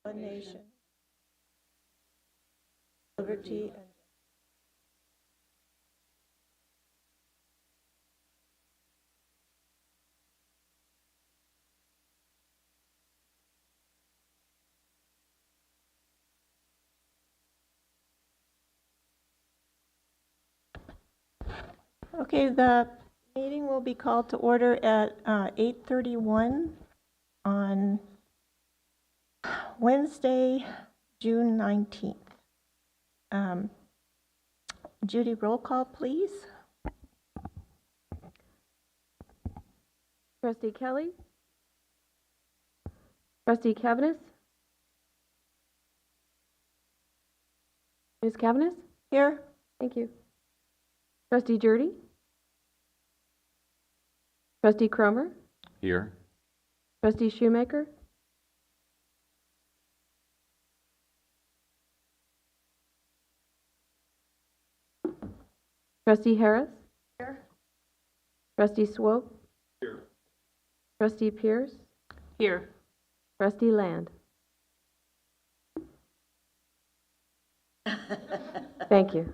one nation, liberty and Okay, the meeting will be called to order at 8:31 on Wednesday, June 19th. Judy, roll call, please. Trustee Kelly? Trustee Cavanis? Ms. Cavanis? Here. Thank you. Trustee Jurdy? Trustee Cromer? Here. Trustee Shoemaker? Trustee Harris? Here. Trustee Swope? Here. Trustee Pierce? Here. Trustee Land? Thank you.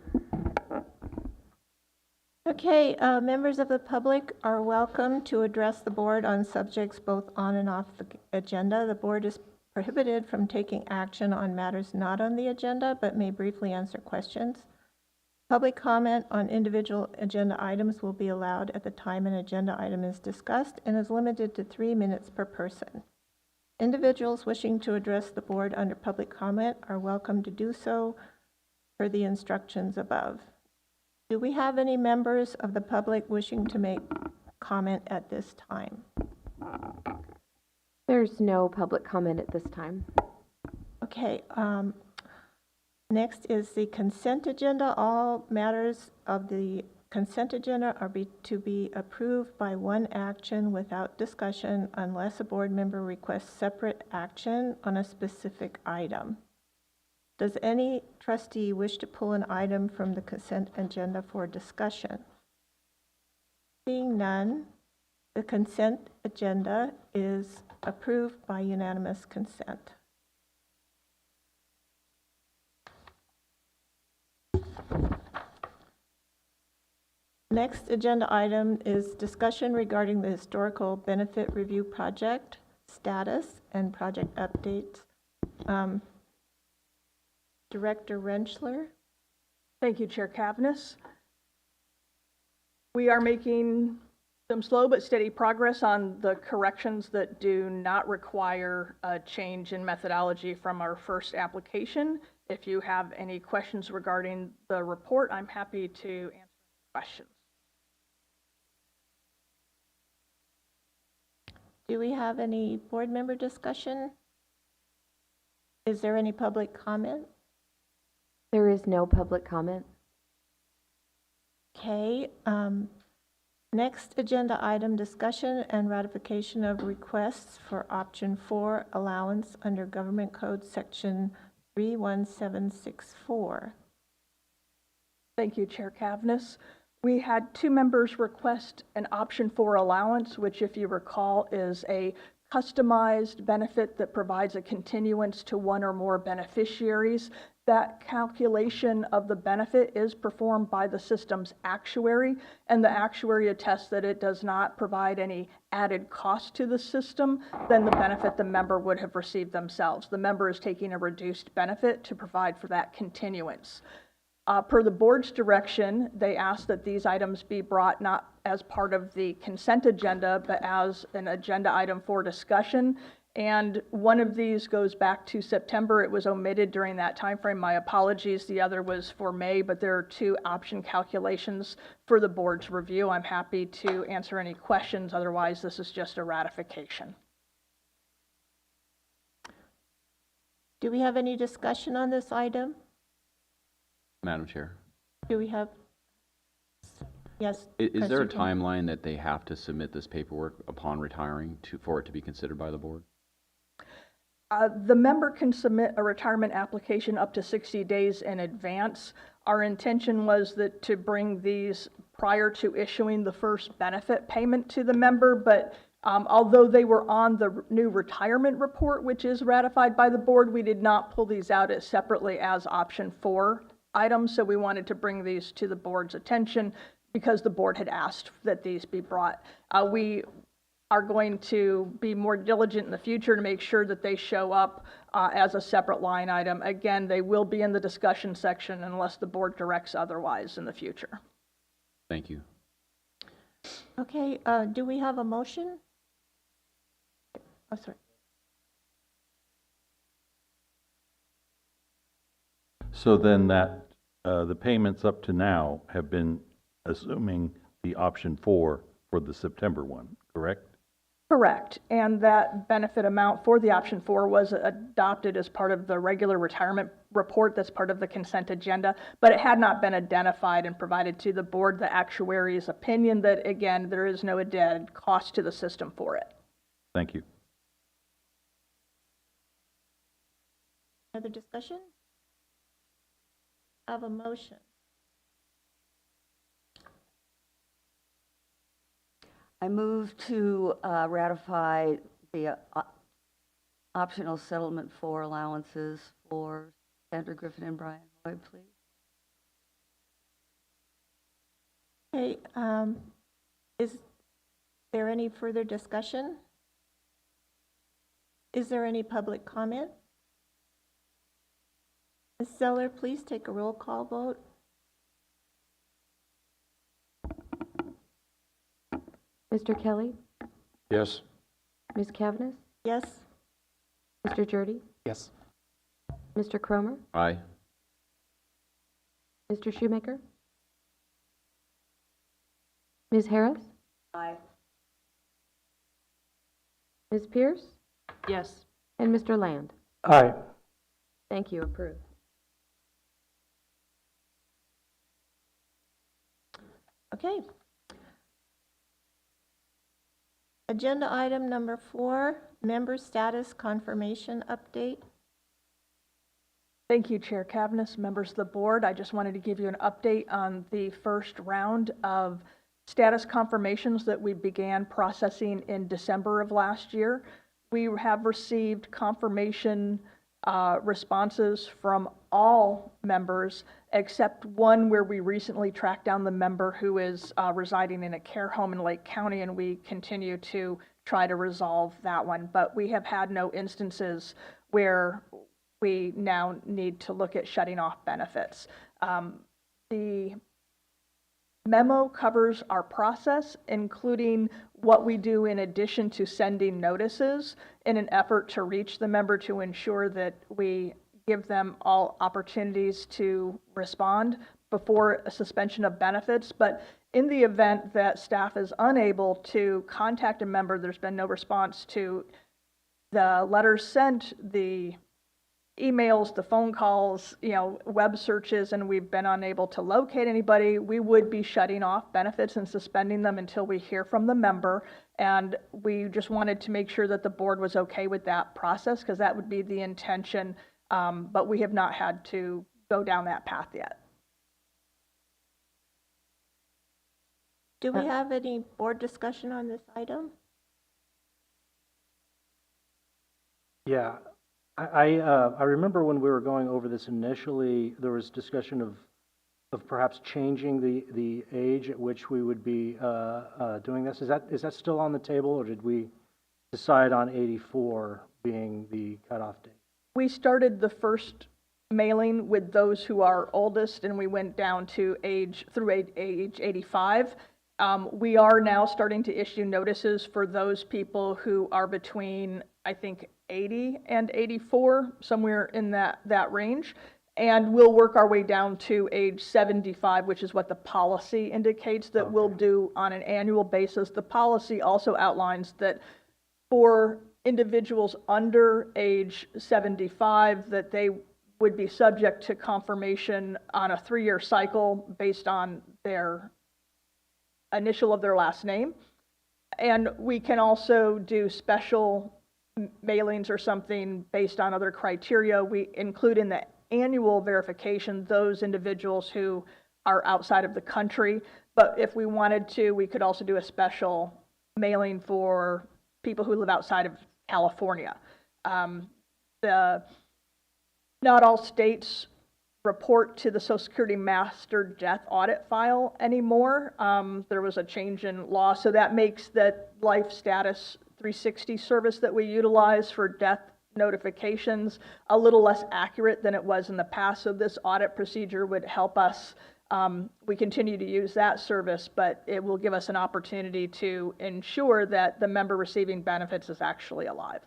Okay, members of the public are welcome to address the board on subjects both on and off the agenda. The board is prohibited from taking action on matters not on the agenda, but may briefly answer questions. Public comment on individual agenda items will be allowed at the time an agenda item is discussed and is limited to 3 minutes per person. Individuals wishing to address the board under public comment are welcome to do so per the instructions above. Do we have any members of the public wishing to make comment at this time? There's no public comment at this time. Okay, next is the consent agenda. All matters of the consent agenda are to be approved by one action without discussion unless a board member requests separate action on a specific item. Does any trustee wish to pull an item from the consent agenda for discussion? Seeing none, the consent agenda is approved by unanimous consent. Next agenda item is discussion regarding the historical benefit review project status and project updates. Director Rentschler. Thank you, Chair Cavanis. We are making some slow but steady progress on the corrections that do not require a change in methodology from our first application. If you have any questions regarding the report, I'm happy to answer questions. Do we have any board member discussion? Is there any public comment? There is no public comment. Okay. Next agenda item, discussion and ratification of requests for option 4 allowance under Government Code Section 31764. Thank you, Chair Cavanis. We had 2 members request an option 4 allowance, which, if you recall, is a customized benefit that provides a continuance to one or more beneficiaries. That calculation of the benefit is performed by the system's actuary, and the actuary attests that it does not provide any added cost to the system than the benefit the member would have received themselves. The member is taking a reduced benefit to provide for that continuance. Per the board's direction, they asked that these items be brought not as part of the consent agenda, but as an agenda item for discussion. And one of these goes back to September. It was omitted during that time frame. My apologies. The other was for May, but there are 2 option calculations for the board's review. I'm happy to answer any questions. Otherwise, this is just a ratification. Do we have any discussion on this item? Madam Chair, Do we have? Yes. is there a Trustee King. timeline that they have to submit this paperwork upon retiring for it to be considered by the board? The member can submit a retirement application up to 60 days in advance. Our intention was that to bring these prior to issuing the first benefit payment to the member, but Although they were on the new retirement report, which is ratified by the board, we did not pull these out as separately as option 4 items, so we wanted to bring these to the board's attention because the board had asked that these be brought. We are going to be more diligent in the future to make sure that they show up as a separate line item. Again, they will be in the discussion section unless the board directs otherwise in the future. Thank you. Okay, do we have a motion? Oh, sorry. So then that, the payments up to now have been assuming the option 4 for the September one, correct? Correct, and that benefit amount for the option 4 was adopted as part of the regular retirement report that's part of the consent agenda, but it had not been identified and provided to the board the actuary's opinion that, again, there is no added cost to the system for it. Thank you. Other discussion? Have a motion. I move to ratify the optional settlement for allowances for Sandra Griffin and Brian Lloyd, please. Okay, is there any further discussion? Is there any public comment? Ms. Zeller, please take a roll call vote. Mr. Kelly? Yes. Ms. Cavness? Yes? Mr. Jurdy? Yes. Mr. Cromer? Aye. Mr. Shoemaker? Ms. Harris? Aye. Ms. Pierce? Yes. And Mr. Land? Aye. Thank you, approved. Okay. Agenda item number 4, member status confirmation update. Thank you, Chair Cavness, members of the board. I just wanted to give you an update on the first round of status confirmations that we began processing in December of last year. We have received confirmation responses from all members except one where we recently tracked down the member who is residing in a care home in Lake County, and we continue to try to resolve that one. But we have had no instances where we now need to look at shutting off benefits. The memo covers our process, including what we do in addition to sending notices in an effort to reach the member to ensure that we give them all opportunities to respond before a suspension of benefits. But in the event that staff is unable to contact a member, there's been no response to the letters sent, the emails, the phone calls, web searches, and we've been unable to locate anybody, we would be shutting off benefits and suspending them until we hear from the member. And we just wanted to make sure that the board was okay with that process, because that would be the intention, but we have not had to go down that path yet. Do we have any board discussion on this item? Yeah, I remember when we were going over this initially, there was discussion of perhaps changing the age at which we would be doing this. Is that still on the table, or did we decide on 84 being the cutoff date? We started the first mailing with those who are oldest, and we went down to age 85. We are now starting to issue notices for those people who are between, I think, 80 and 84, somewhere in that range. And we'll work our way down to age 75, which is what the policy indicates that we'll do on an annual basis. The policy also outlines that for individuals under age 75, that they would be subject to confirmation on a 3-year cycle based on their initial of their last name. And we can also do special mailings or something based on other criteria. We include in the annual verification those individuals who are outside of the country. But if we wanted to, we could also do a special mailing for people who live outside of California. Not all states report to the Social Security Master Death Audit File anymore. There was a change in law, so that makes that Life Status 360 service that we utilize for death notifications a little less accurate than it was in the past. So this audit procedure would help us. We continue to use that service, but it will give us an opportunity to ensure that the member receiving benefits is actually alive.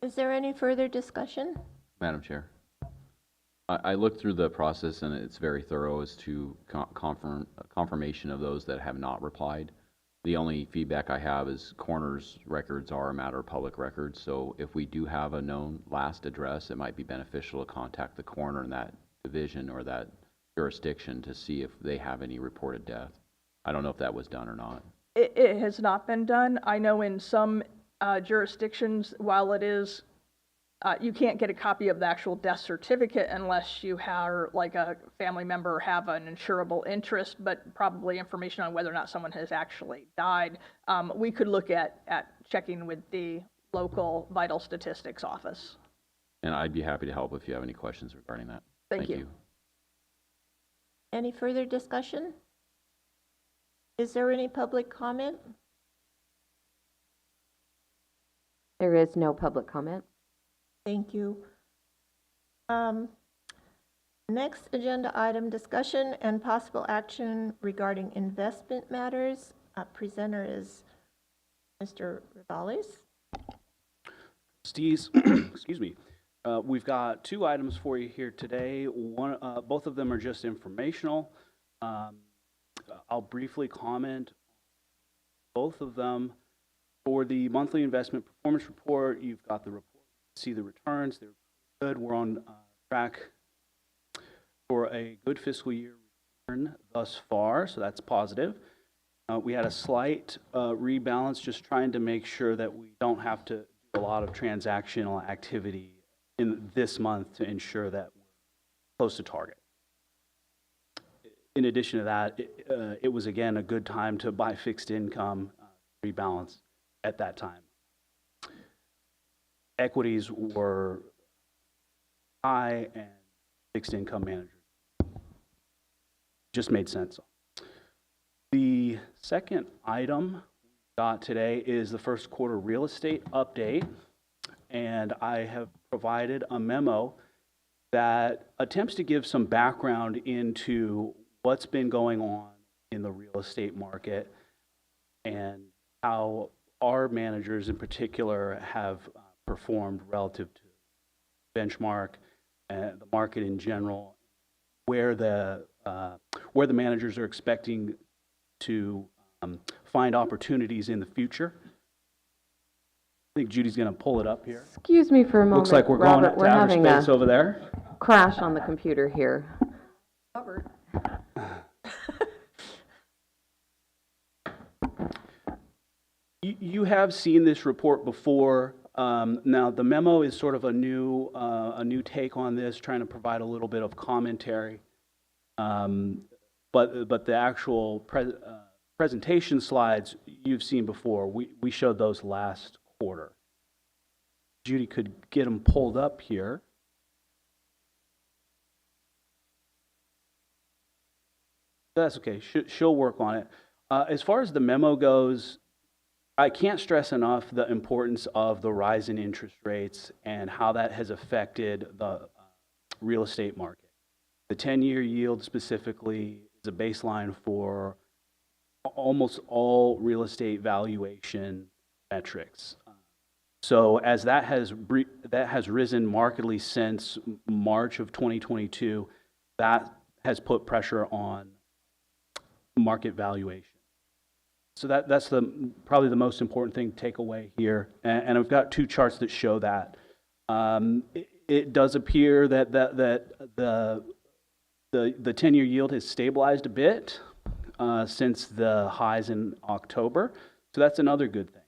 Is there any further discussion? Madam Chair, I looked through the process and it's very thorough as to confirmation of those that have not replied. The only feedback I have is coroner's records are a matter of public record, so if we do have a known last address, it might be beneficial to contact the coroner in that division or that jurisdiction to see if they have any reported death. I don't know if that was done or not. It has not been done. I know in some jurisdictions, while it is, you can't get a copy of the actual death certificate unless you have, like, a family member have an insurable interest, but probably information on whether or not someone has actually died. We could look at checking with the local vital statistics office. And I'd be happy to help if you have any questions regarding that. Thank you. Any further discussion? Is there any public comment? There is no public comment. Thank you. Next agenda item, discussion and possible action regarding investment matters. Presenter is Mr. Rivales. Steve's, excuse me. We've got two items for you here today. Both of them are just informational. I'll briefly comment on both of them. For the monthly investment performance report, you've got the report. See the returns. They're good. We're on track for a good fiscal year return thus far, so that's positive. We had a slight rebalance, just trying to make sure that we don't have to do a lot of transactional activity in this month to ensure that we're close to target. In addition to that, it was again a good time to buy fixed income, rebalance at that time. Equities were high and fixed income managers just made sense. The second item we got today is the first quarter real estate update, and I have provided a memo that attempts to give some background into what's been going on in the real estate market and how our managers in particular have performed relative to benchmark and the market in general, where the managers are expecting to find opportunities in the future. I think Judy's going to pull it up here. Excuse me for a moment. Looks like we're going Robert, to we're outer having space a over there. crash on the computer here. Robert. You have seen this report before. Now, the memo is sort of a new take on this, trying to provide a little bit of commentary. But the actual presentation slides you've seen before. We showed those last quarter. Judy could get them pulled up here. That's okay. She'll work on it. As far as the memo goes, I can't stress enough the importance of the rise in interest rates and how that has affected the real estate market. The 10-year yield specifically is a baseline for almost all real estate valuation metrics. So as that has risen markedly since March of 2022, that has put pressure on market valuation. So that's probably the most important thing to take away here. And I've got two charts that show that. It does appear that the 10-year yield has stabilized a bit since the highs in October. So that's another good thing.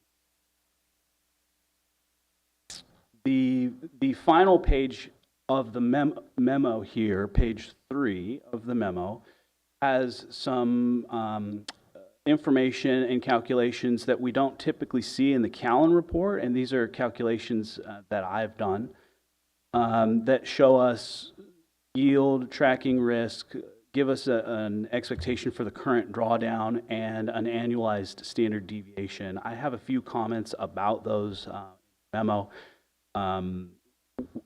The final page of the memo here, page 3 of the memo, has some information and calculations that we don't typically see in the Callan report, and these are calculations that I've done that show us yield, tracking risk, give us an expectation for the current drawdown and an annualized standard deviation. I have a few comments about those memo.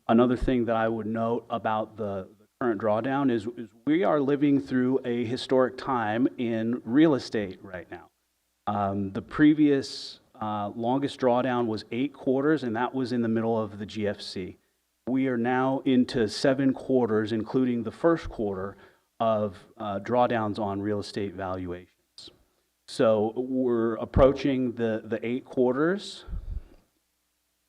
Another thing that I would note about the current drawdown is we are living through a historic time in real estate right now. The previous longest drawdown was 8 quarters, and that was in the middle of the GFC. We are now into 7 quarters, including the first quarter of drawdowns on real estate valuations. So we're approaching the 8 quarters.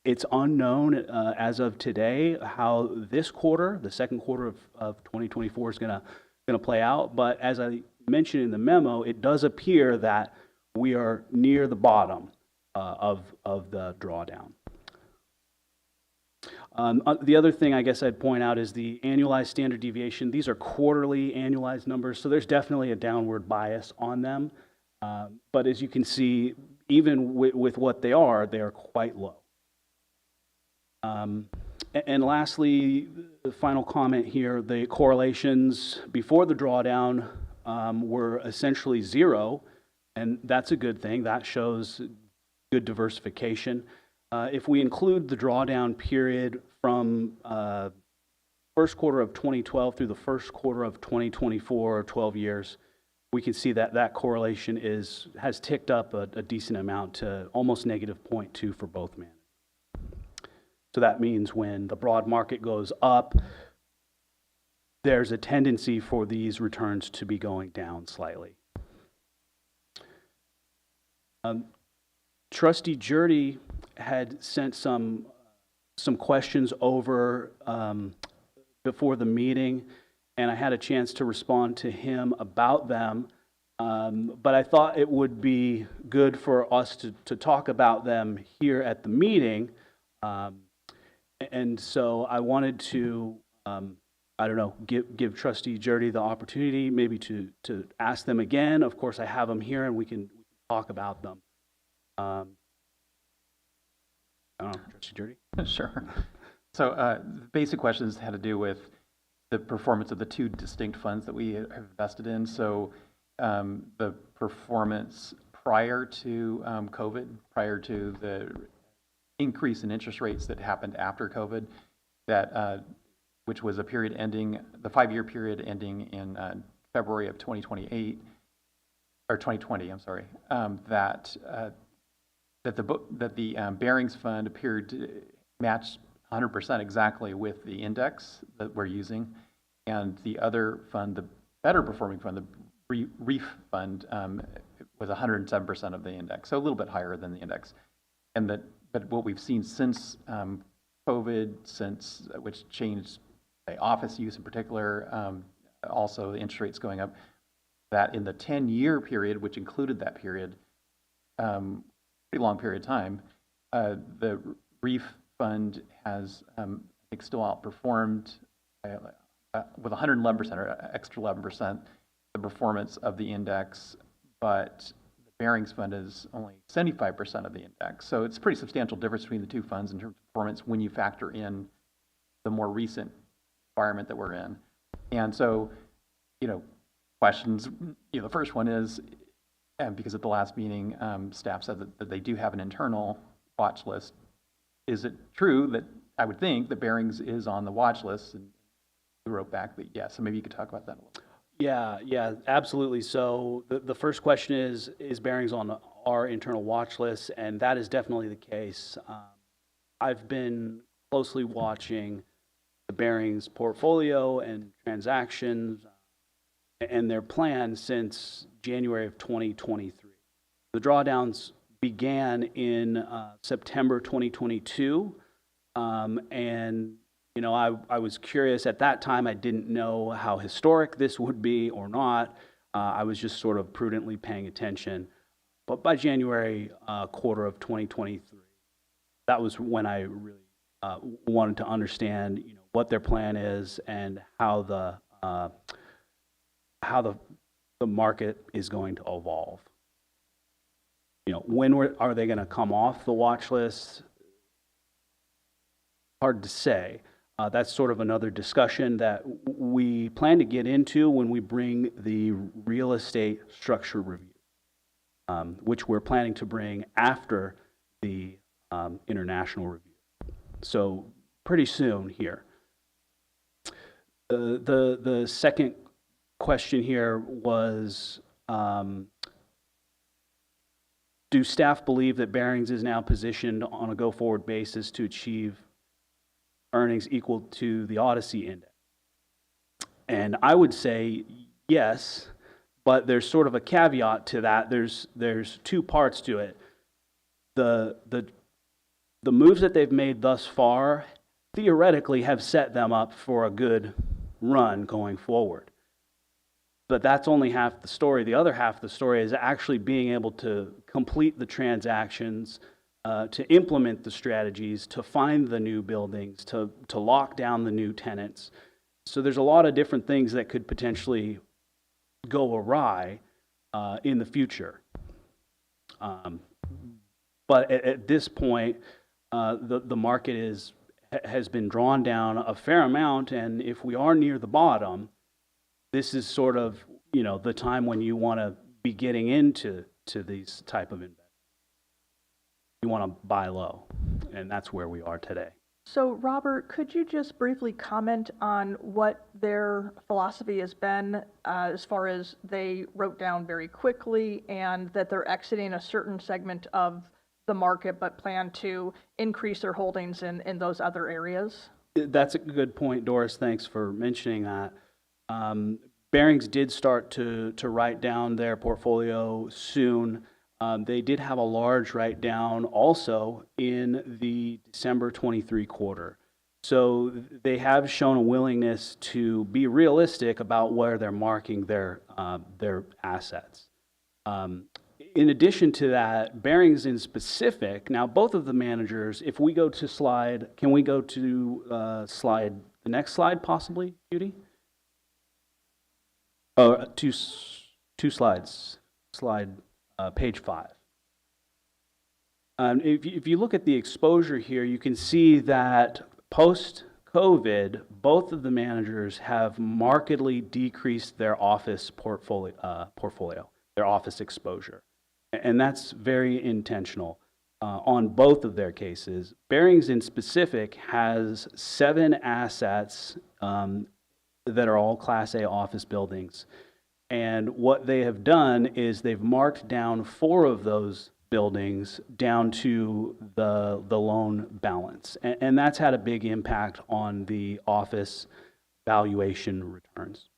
It's unknown as of today how this quarter, the second quarter of 2024, is going to play out. But as I mentioned in the memo, it does appear that we are near the bottom of the drawdown. The other thing I guess I'd point out is the annualized standard deviation. These are quarterly annualized numbers, so there's definitely a downward bias on them. But as you can see, even with what they are quite low. And lastly, the final comment here, the correlations before the drawdown were essentially 0, and that's a good thing. That shows good diversification. If we include the drawdown period from first quarter of 2012 through the first quarter of 2024, or 12 years, we can see that that correlation has ticked up a decent amount to almost negative 0.2 for both managers. So that means when the broad market goes up, there's a tendency for these returns to be going down slightly. Trustee Jurdy had sent some questions over before the meeting, and I had a chance to respond to him about them. But I thought it would be good for us to talk about them here at the meeting. And so I wanted to, I don't know, give Trustee Jurdy the opportunity maybe to ask them again. Of course, I have them here and we can talk about them. I don't know, Trustee Jurdy? Sure. So the basic questions had to do with the performance of the 2 distinct funds that we have invested in. So the performance prior to COVID, prior to the increase in interest rates that happened after COVID, that which was a period ending, the 5-year period ending in February of 2028, or 2020, I'm sorry, that the Barings Fund appeared to match 100% exactly with the index that we're using, and the other fund, the better performing fund, the REEF Fund, was 107% of the index, so a little bit higher than the index. And but what we've seen since COVID, which changed the office use in particular, also the interest rates going up, that in the 10-year period, which included that period, pretty long period of time, the REEF Fund has, I think, still outperformed with 111% or extra 11% the performance of the index, but the Barings Fund is only 75% of the index. So it's a pretty substantial difference between the 2 funds in terms of performance when you factor in the more recent environment that we're in. And so, questions, the first one is, because at the last meeting, staff said that they do have an internal watch list. Is it true that I would think that Barings is on the watch list? And we wrote back that yes, so maybe you could talk about that a little bit. Yeah, absolutely. So the first question is Barings on our internal watch list? And that is definitely the case. I've been closely watching the Barings portfolio and transactions and their plan since January of 2023. The drawdowns began in September 2022, and I was curious at that time. I didn't know how historic this would be or not. I was just sort of prudently paying attention. But by January quarter of 2023, that was when I really wanted to understand, what their plan is and how the market is going to evolve. when are they going to come off the watch list? Hard to say. That's sort of another discussion that we plan to get into when we bring the real estate structure review, which we're planning to bring after the international review. So pretty soon here. The second question here was, do staff believe that Barings is now positioned on a go-forward basis to achieve earnings equal to the Odyssey Index? And I would say yes, but there's sort of a caveat to that. There's two parts to it. The moves that they've made thus far theoretically have set them up for a good run going forward. But that's only half the story. The other half of the story is actually being able to complete the transactions, to implement the strategies, to find the new buildings, to lock down the new tenants. So there's a lot of different things that could potentially go awry in the future. But at this point, the market has been drawn down a fair amount, and if we are near the bottom, this is sort of the time when you want to be getting into these type of investments. You want to buy low, and that's where we are today. So Robert, could you just briefly comment on what their philosophy has been as far as they wrote down very quickly and that they're exiting a certain segment of the market but plan to increase their holdings in those other areas? That's a good point, Doris. Thanks for mentioning that. Barings did start to write down their portfolio soon. They did have a large write-down also in the December 23 quarter. So they have shown a willingness to be realistic about where they're marking their assets. In addition to that, Barings in specific, now both of the managers, if we go to slide, can we go to the next slide possibly, Judy? Oh, two slides. Page 5. If you look at the exposure here, you can see that post-COVID, both of the managers have markedly decreased their office portfolio, their office exposure. And that's very intentional on both of their cases. Barings in specific has 7 assets that are all Class A office buildings. And what they have done is they've marked down 4 of those buildings down to the loan balance. And that's had a big impact on the office valuation returns.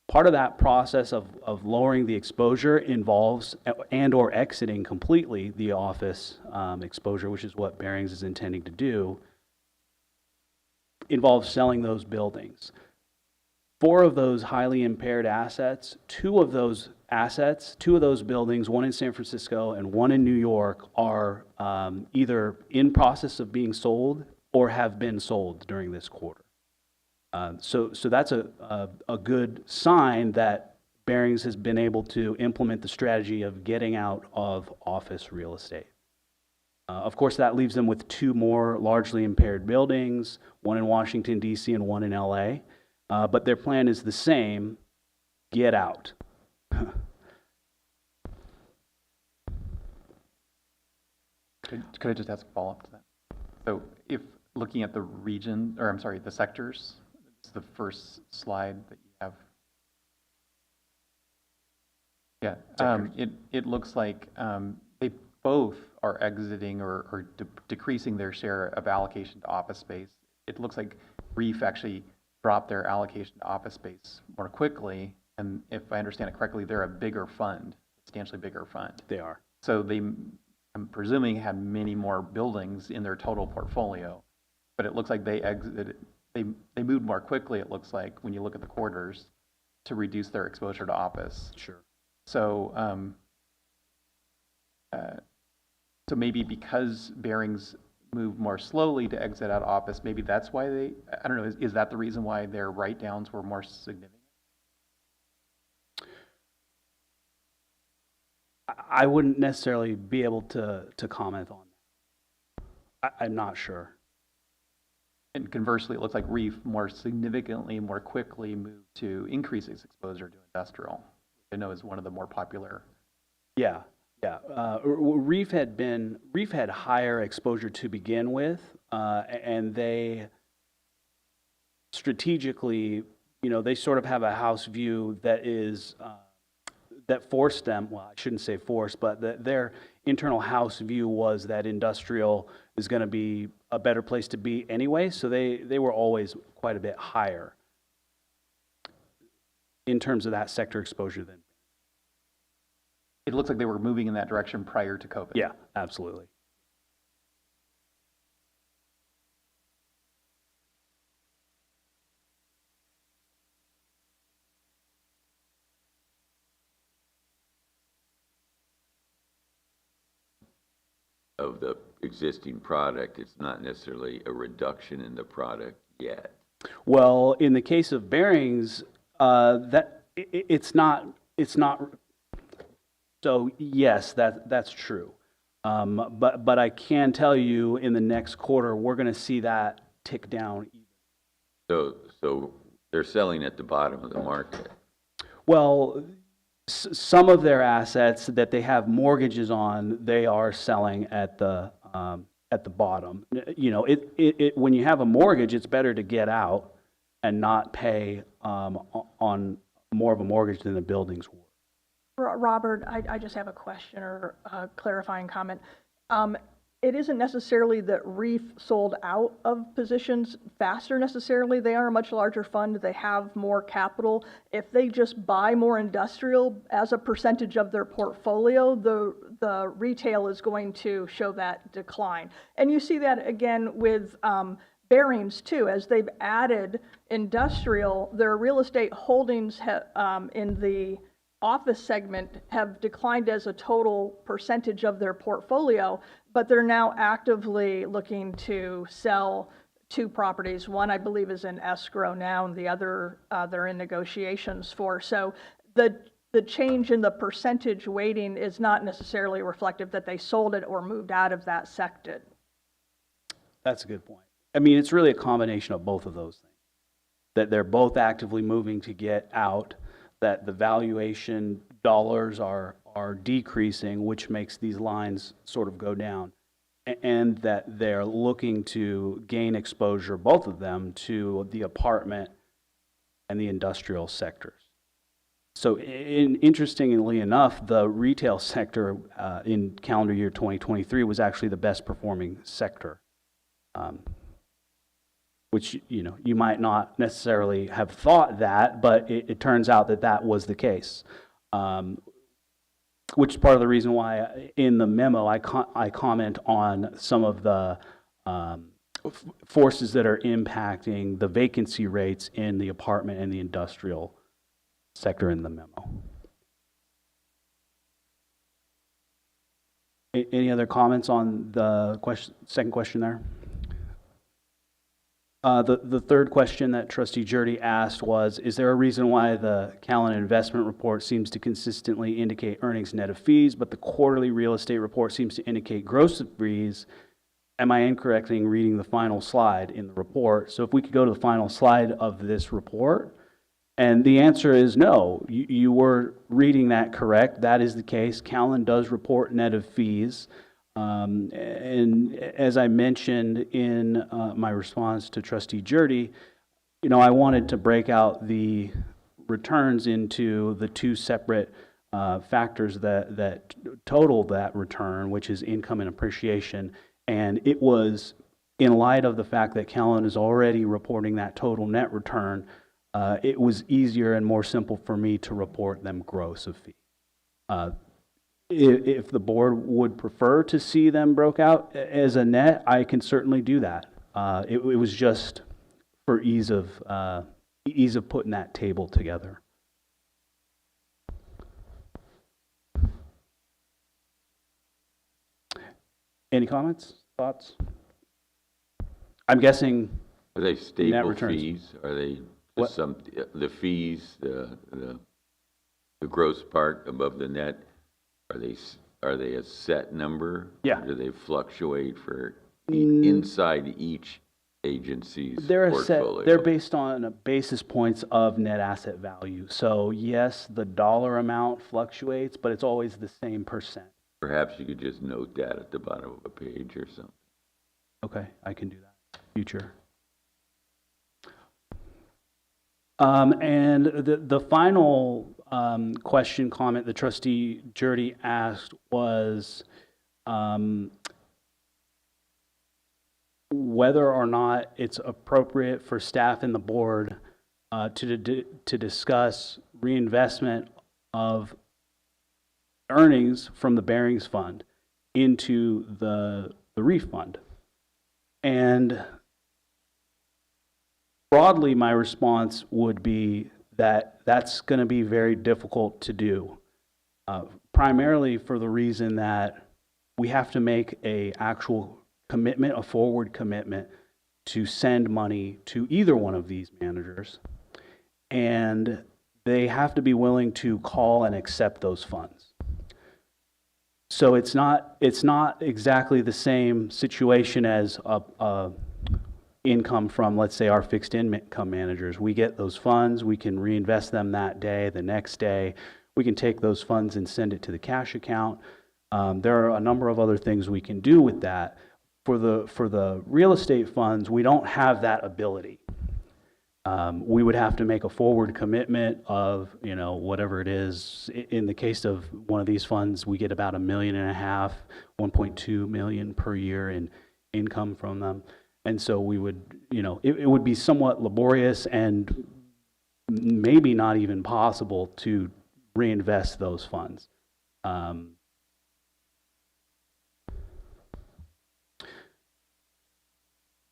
Part of that process of lowering the exposure involves and or exiting completely the office exposure, which is what Barings is intending to do, involves selling those buildings. 4 of those highly impaired assets, 2 of those buildings, one in San Francisco and one in New York, are either in process of being sold or have been sold during this quarter. So that's a good sign that Barings has been able to implement the strategy of getting out of office real estate. Of course, that leaves them with 2 more largely impaired buildings, one in Washington, D.C. and one in L.A., but their plan is the same: get out. Could I just ask a follow-up to that? So if looking at the region, or I'm sorry, the sectors, it's the first slide that you have. Yeah, it looks like they both are exiting or decreasing their share of allocation to office space. It looks like REEF actually dropped their allocation to office space more quickly, and if I understand it correctly, they're a bigger fund, substantially bigger fund. They are. So they, I'm presuming, had many more buildings in their total portfolio, but it looks like they exited, they moved more quickly, it looks like, when you look at the quarters, to reduce their exposure to office. Sure. So, so maybe because Barings moved more slowly to exit out of office, maybe that's why they, I don't know, is that the reason why their write-downs were more significant? I wouldn't necessarily be able to comment on that. I'm not sure. And conversely, it looks like Reef more significantly, more quickly moved to increase its exposure to industrial, which I know is one of the more popular. Yeah, yeah. Reef had higher exposure to begin with, and they strategically, they sort of have a house view that is, that forced them, well, I shouldn't say forced, but their internal house view was that industrial is going to be a better place to be anyway, so they were always quite a bit higher in terms of that sector exposure than. It looks like they were moving in that direction prior to COVID. Yeah, absolutely. Of the existing product, it's not necessarily a reduction in the product yet. Well, in the case of bearings, it's not. So yes, that's true. But I can tell you in the next quarter, we're going to see that tick down. So they're selling at the bottom of the market. Well, some of their assets that they have mortgages on, they are selling at the bottom. When you have a mortgage, it's better to get out and not pay on more of a mortgage than the building's worth. Robert, I just have a question or a clarifying comment. It isn't necessarily that Reef sold out of positions faster necessarily. They are a much larger fund. They have more capital. If they just buy more industrial as a percentage of their portfolio, the retail is going to show that decline. And you see that again with bearings too. As they've added industrial, their real estate holdings in the office segment have declined as a total percentage of their portfolio, but they're now actively looking to sell 2 properties. One, I believe, is in escrow now, and the other they're in negotiations for. So the change in the percentage weighting is not necessarily reflective that they sold it or moved out of that sector. That's a good point. I mean, it's really a combination of both of those things, that they're both actively moving to get out, that the valuation dollars are decreasing, which makes these lines sort of go down, and that they're looking to gain exposure, both of them, to the apartment and the industrial sectors. So interestingly enough, the retail sector in calendar year 2023 was actually the best performing sector, which, you might not necessarily have thought that, but it turns out that was the case, which is part of the reason why in the memo I comment on some of the forces that are impacting the vacancy rates in the apartment and the industrial sector in the memo. Any other comments on the second question there? The third question that Trustee Jurdy asked was, is there a reason why the Callan investment report seems to consistently indicate earnings net of fees, but the quarterly real estate report seems to indicate gross of fees? Am I incorrect in reading the final slide in the report? So if we could go to the final slide of this report. And the answer is no. You were reading that correct. That is the case. Callan does report net of fees. And as I mentioned in my response to Trustee Jurdy, I wanted to break out the returns into the 2 separate factors that total that return, which is income and appreciation. And it was in light of the fact that Callan is already reporting that total net return, it was easier and more simple for me to report them gross of fee. If the board would prefer to see them broke out as a net, I can certainly do that. It was just for ease of putting that table together. Any comments, thoughts? I'm guessing. Are they net stable returns. fees? Are they What? the fees, the gross part above the net? Are they are they a set number? Yeah. Or do they fluctuate for Mm. inside each agency's They're portfolio? they're based on basis points of net asset value. So yes, the dollar amount fluctuates, but it's always the same percent. Perhaps you could just note that at the bottom of a page or something. Okay, I can do that. Future. And the final question, comment that Trustee Jurdy asked was whether or not it's appropriate for staff and the board to discuss reinvestment of earnings from the Barings Fund into the REEF Fund. And broadly, my response would be that that's going to be very difficult to do, primarily for the reason that we have to make a actual commitment, a forward commitment to send money to either one of these managers, and they have to be willing to call and accept those funds. So it's not exactly the same situation as a income from, let's say, our fixed income managers. We get those funds, we can reinvest them that day, the next day. We can take those funds and send it to the cash account. There are a number of other things we can do with that. For the real estate funds, we don't have that ability. We would have to make a forward commitment of, whatever it is. In the case of one of these funds, we get about $1.5 million, 1.2 million per year in income from them. And so we would, it would be somewhat laborious and maybe not even possible to reinvest those funds.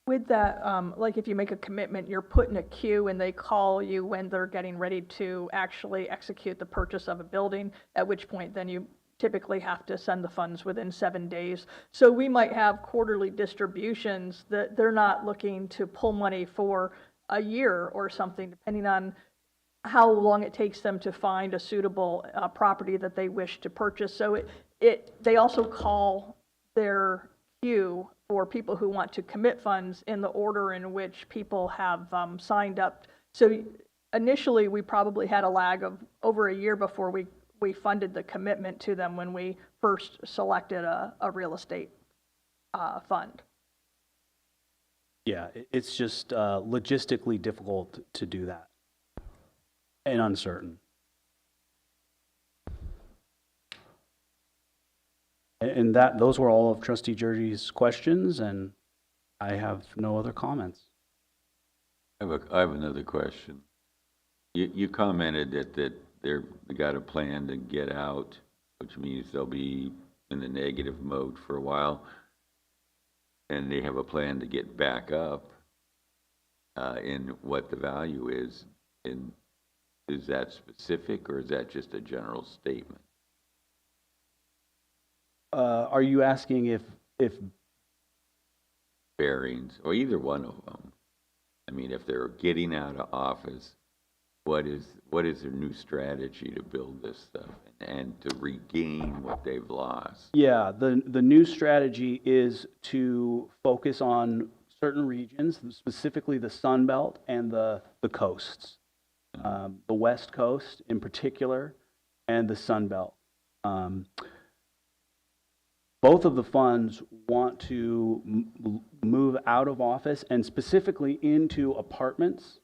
With that, like if you make a commitment, you're put in a queue and they call you when they're getting ready to actually execute the purchase of a building, at which point then you typically have to send the funds within 7 days. So we might have quarterly distributions that they're not looking to pull money for a year or something, depending on how long it takes them to find a suitable property that they wish to purchase. So they also call their queue for people who want to commit funds in the order in which people have signed up. So initially, we probably had a lag of over a year before we funded the commitment to them when we first selected a real estate fund. Yeah, it's just logistically difficult to do that and uncertain. And those were all of Trustee Jurdy's questions, and I have no other comments. I have another question. You commented that they got a plan to get out, which means they'll be in the negative mode for a while, and they have a plan to get back up in what the value is. And is that specific, or is that just a general statement? Are you asking if Barings, or either one of them? I mean, if they're getting out of office, what is their new strategy to build this stuff and to regain what they've lost? Yeah, the new strategy is to focus on certain regions, specifically the Sun Belt and the coasts, the West Coast in particular, and the Sun Belt. Both of the funds want to move out of office and specifically into apartments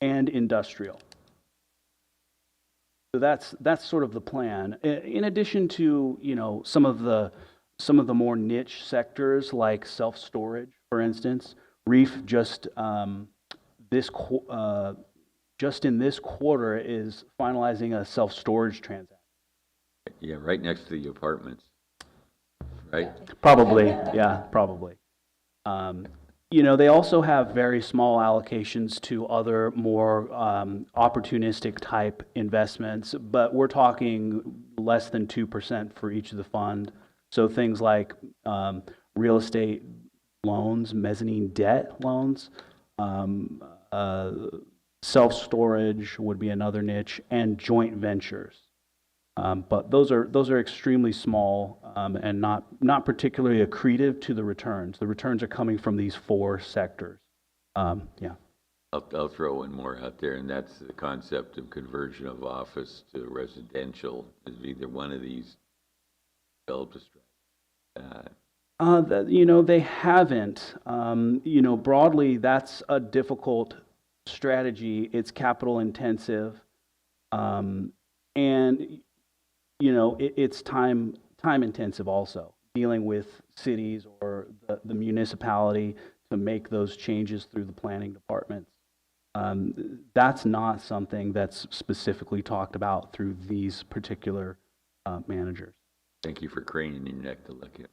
and industrial. So that's sort of the plan. In addition to, some of the more niche sectors like self-storage, for instance. REEF just in this quarter is finalizing a self-storage transaction. Yeah, right next to the apartments, right? Probably, yeah, probably. They also have very small allocations to other more opportunistic type investments, but we're talking less than 2% for each of the fund. So things like real estate loans, mezzanine debt loans, self-storage would be another niche, and joint ventures. But those are extremely small and not particularly accretive to the returns. The returns are coming from these 4 sectors. Yeah. I'll throw one more out there, and that's the concept of conversion of office to residential. Is either one of these developed a strategy? They haven't. Broadly, that's a difficult strategy. It's capital intensive, and it's time intensive also. Dealing with cities or the municipality to make those changes through the planning departments. That's not something that's specifically talked about through these particular managers. Thank you for craning your neck to look at.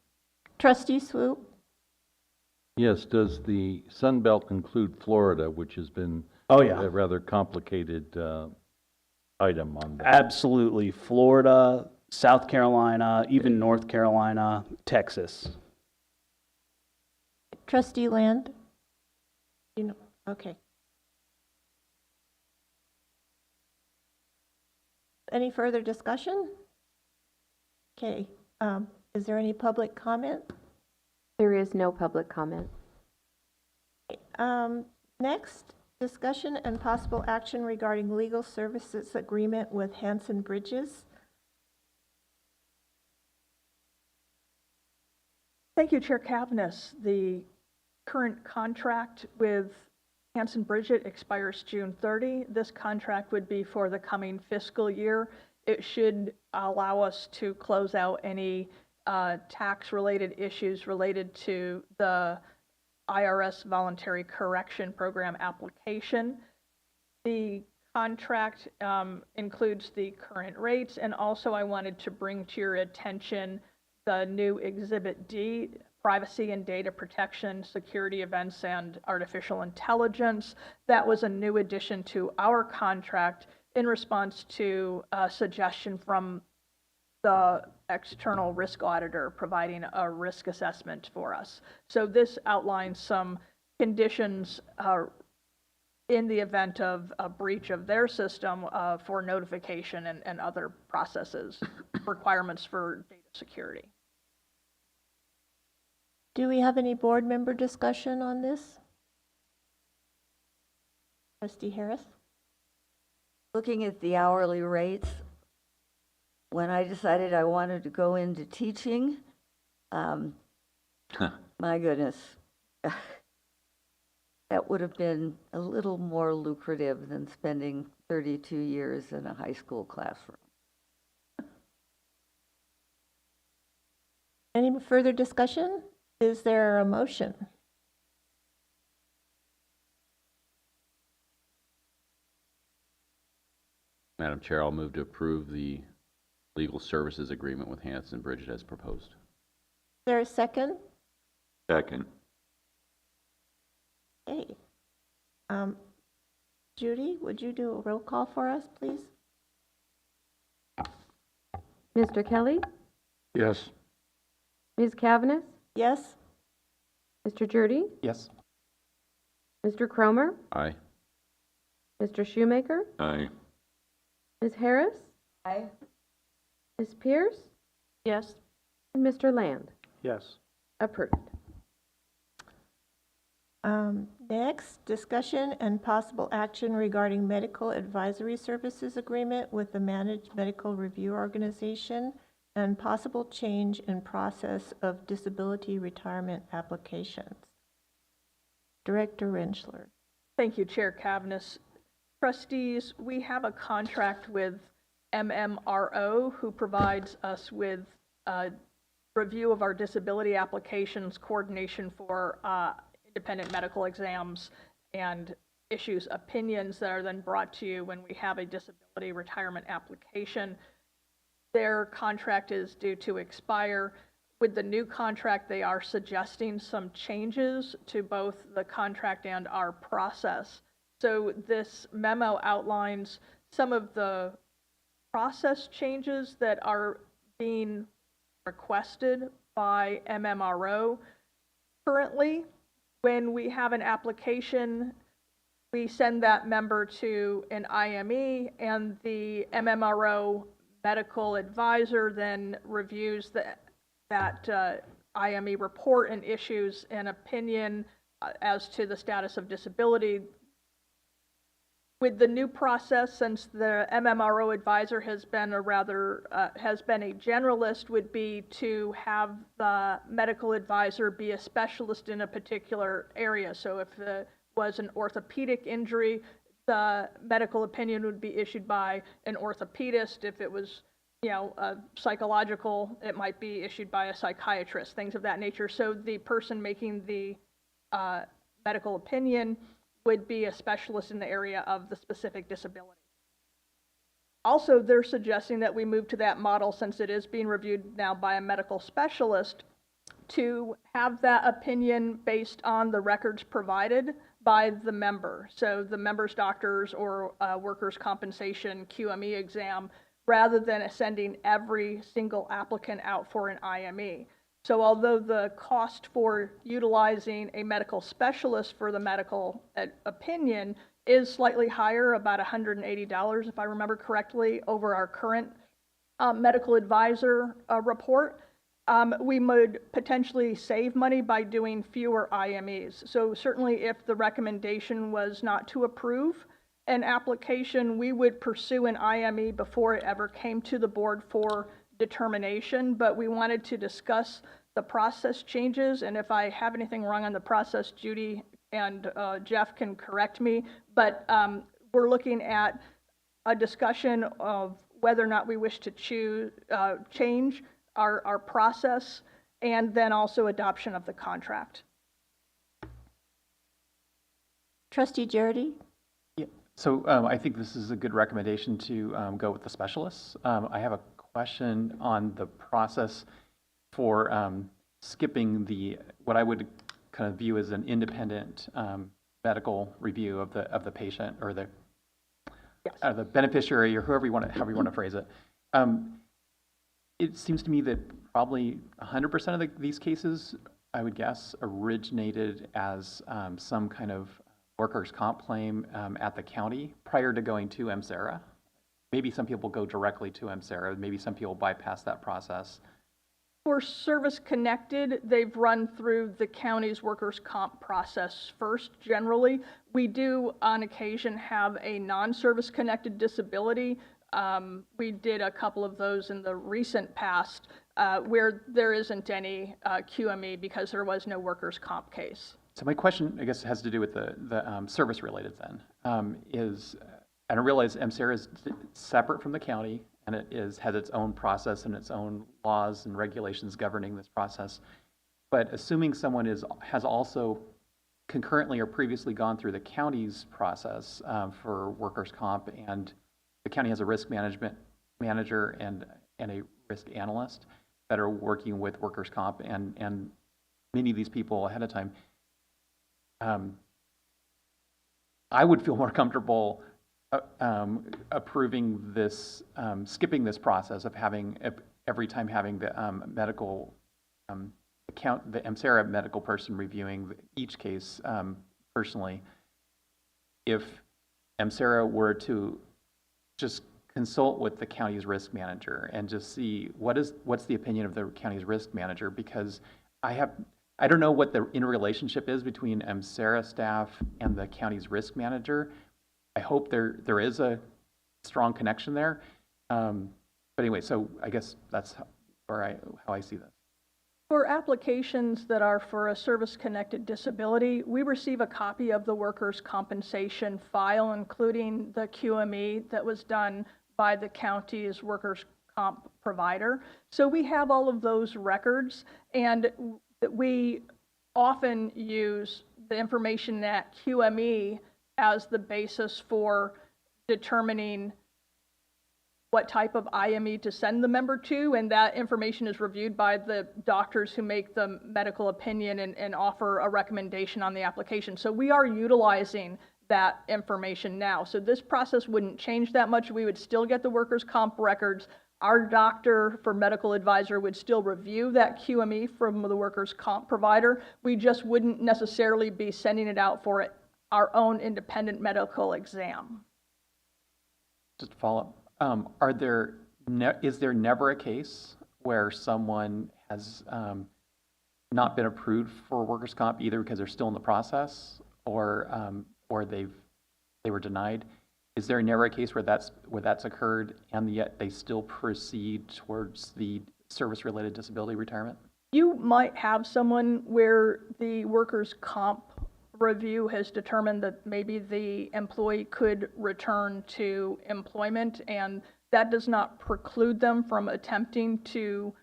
Trustee Swoop? Yes, does the Sun Belt include Florida, which has been Oh, yeah. a rather complicated item on that? Absolutely. Florida, South Carolina, even North Carolina, Texas. Trustee Land? Okay. Any further discussion? Okay, is there any public comment? There is no public comment. Next, discussion and possible action regarding legal services agreement with Hanson Bridges. Thank you, Chair Cavness. The current contract with Hanson Bridget expires June 30. This contract would be for the coming fiscal year. It should allow us to close out any tax-related issues related to the IRS Voluntary Correction Program application. The contract includes the current rates, and also I wanted to bring to your attention the new Exhibit D, Privacy and Data Protection, Security Events, and Artificial Intelligence. That was a new addition to our contract in response to a suggestion from the external risk auditor providing a risk assessment for us. So this outlines some conditions in the event of a breach of their system for notification and other processes, requirements for data security. Do we have any board member discussion on this? Trustee Harris? Looking at the hourly rates, when I decided I wanted to go into teaching, my goodness, that would have been a little more lucrative than spending 32 years in a high school classroom. Any further discussion? Is there a motion? Madam Chair, I'll move to approve the legal services agreement with Hanson Bridget as proposed. Is there a second? Second. Okay. Judy, would you do a roll call for us, please? Mr. Kelly? Yes. Ms. Cavness? Yes? Mr. Jurdy? Yes. Mr. Cromer? Aye. Mr. Shoemaker? Aye. Ms. Harris? Aye. Ms. Pierce? Yes. And Mr. Land? Yes. Approved. Next, discussion and possible action regarding medical advisory services agreement with the Managed Medical Review Organization and possible change in process of disability retirement applications. Director Rentschler. Thank you, Chair Cavness. Trustees, we have a contract with MMRO, who provides us with a review of our disability applications, coordination for independent medical exams, and issues opinions that are then brought to you when we have a disability retirement application. Their contract is due to expire. With the new contract, they are suggesting some changes to both the contract and our process. So this memo outlines some of the process changes that are being requested by MMRO. Currently, when we have an application, we send that member to an IME, and the MMRO medical advisor then reviews that IME report and issues an opinion as to the status of disability. With the new process, since the MMRO advisor has been a generalist, would be to have the medical advisor be a specialist in a particular area. So if it was an orthopedic injury, the medical opinion would be issued by an orthopedist. If it was, psychological, it might be issued by a psychiatrist, things of that nature. So the person making the medical opinion would be a specialist in the area of the specific disability. Also, they're suggesting that we move to that model, since it is being reviewed now by a medical specialist, to have that opinion based on the records provided by the member. So the member's doctors or workers' compensation QME exam, rather than sending every single applicant out for an IME. So although the cost for utilizing a medical specialist for the medical opinion is slightly higher, about $180, if I remember correctly, over our current medical advisor report, we would potentially save money by doing fewer IMEs. So certainly if the recommendation was not to approve an application, we would pursue an IME before it ever came to the board for determination, but we wanted to discuss the process changes, and if I have anything wrong on the process, Judy and Jeff can correct me, but we're looking at a discussion of whether or not we wish to change our process, and then also adoption of the contract. Trustee Jardy? Yeah. So I think this is a good recommendation to go with the specialists. I have a question on the process for skipping what I would kind of view as an independent medical review of the patient or the beneficiary, or however you want to phrase it. It seems to me that probably 100% of these cases, I would guess, originated as some kind of workers' comp claim at the county prior to going to MSERA. Maybe some people go directly to MSERA. Maybe some people bypass that process. For service-connected, they've run through the county's workers' comp process first, generally. We do, on occasion, have a non-service-connected disability. We did a couple of those in the recent past where there isn't any QME because there was no workers' comp case. So my question, I guess, has to do with the service-related then. And I realize MSERA is separate from the county, and it has its own process and its own laws and regulations governing this process. But assuming someone has also concurrently or previously gone through the county's process for workers' comp, and the county has a risk management manager and a risk analyst that are working with workers' comp, and many of these people ahead of time, I would feel more comfortable approving this, skipping this process of having every time having the medical the MSERA medical person reviewing each case personally. If MSERA were to just consult with the county's risk manager and just see what's the opinion of the county's risk manager, because I don't know what the interrelationship is between MSERA staff and the county's risk manager. I hope there is a strong connection there. But anyway, so I guess that's how I see this. For applications that are for a service-connected disability, we receive a copy of the workers' compensation file, including the QME that was done by the county's workers' comp provider. So we have all of those records, and we often use the information in that QME as the basis for determining what type of IME to send the member to, and that information is reviewed by the doctors who make the medical opinion and offer a recommendation on the application. So we are utilizing that information now. So this process wouldn't change that much. We would still get the workers' comp records. Our doctor for medical advisor would still review that QME from the workers' comp provider. We just wouldn't necessarily be sending it out for our own independent medical exam. Just to follow up, are there is there never a case where someone has not been approved for workers' comp either because they're still in the process or they were denied? Is there never a case where that's occurred and yet they still proceed towards the service-related disability retirement? You might have someone where the workers' comp review has determined that maybe the employee could return to employment, and that does not preclude them from attempting to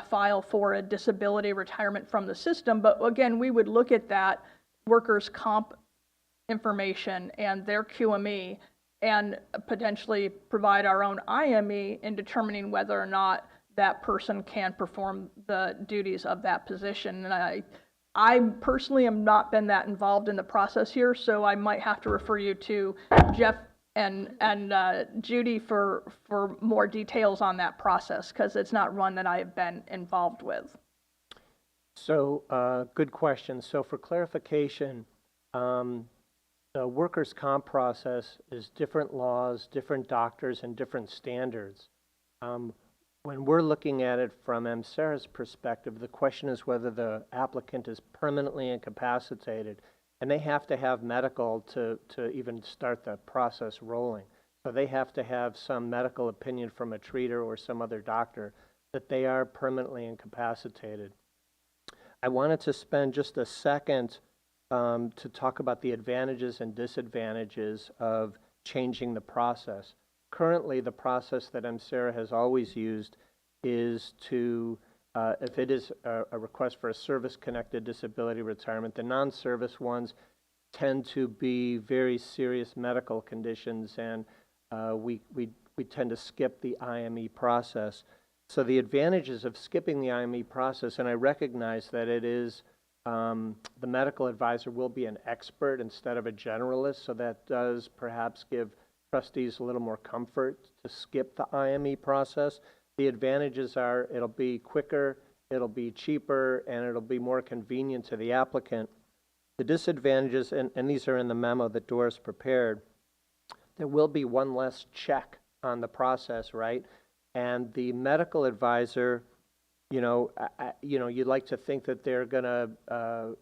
file for a disability retirement from the system. But again, we would look at that workers' comp information and their QME and potentially provide our own IME in determining whether or not that person can perform the duties of that position. And I personally am not been that involved in the process here, so I might have to refer you to Jeff and Judy for more details on that process, because it's not one that I have been involved with. So, good question. So for clarification, the workers' comp process is different laws, different doctors, and different standards. When we're looking at it from MSERA's perspective, the question is whether the applicant is permanently incapacitated, and they have to have medical to even start the process rolling. So they have to have some medical opinion from a treater or some other doctor that they are permanently incapacitated. I wanted to spend just a second to talk about the advantages and disadvantages of changing the process. Currently, the process that MSERA has always used is to, if it is a request for a service-connected disability retirement, the non-service ones tend to be very serious medical conditions, and we tend to skip the IME process. So the advantages of skipping the IME process, and I recognize that it is the medical advisor will be an expert instead of a generalist, so that does perhaps give trustees a little more comfort to skip the IME process. The advantages are it'll be quicker, it'll be cheaper, and it'll be more convenient to the applicant. The disadvantages, and these are in the memo that Doris prepared, there will be one less check on the process, right? And the medical advisor, you'd like to think that they're going to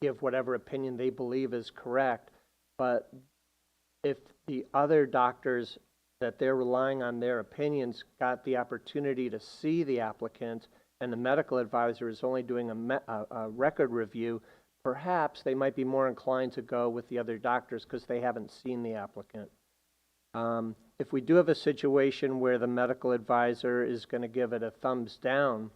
give whatever opinion they believe is correct, but if the other doctors that they're relying on their opinions got the opportunity to see the applicant and the medical advisor is only doing a record review, perhaps they might be more inclined to go with the other doctors because they haven't seen the applicant. If we do have a situation where the medical advisor is going to give it a thumbs down,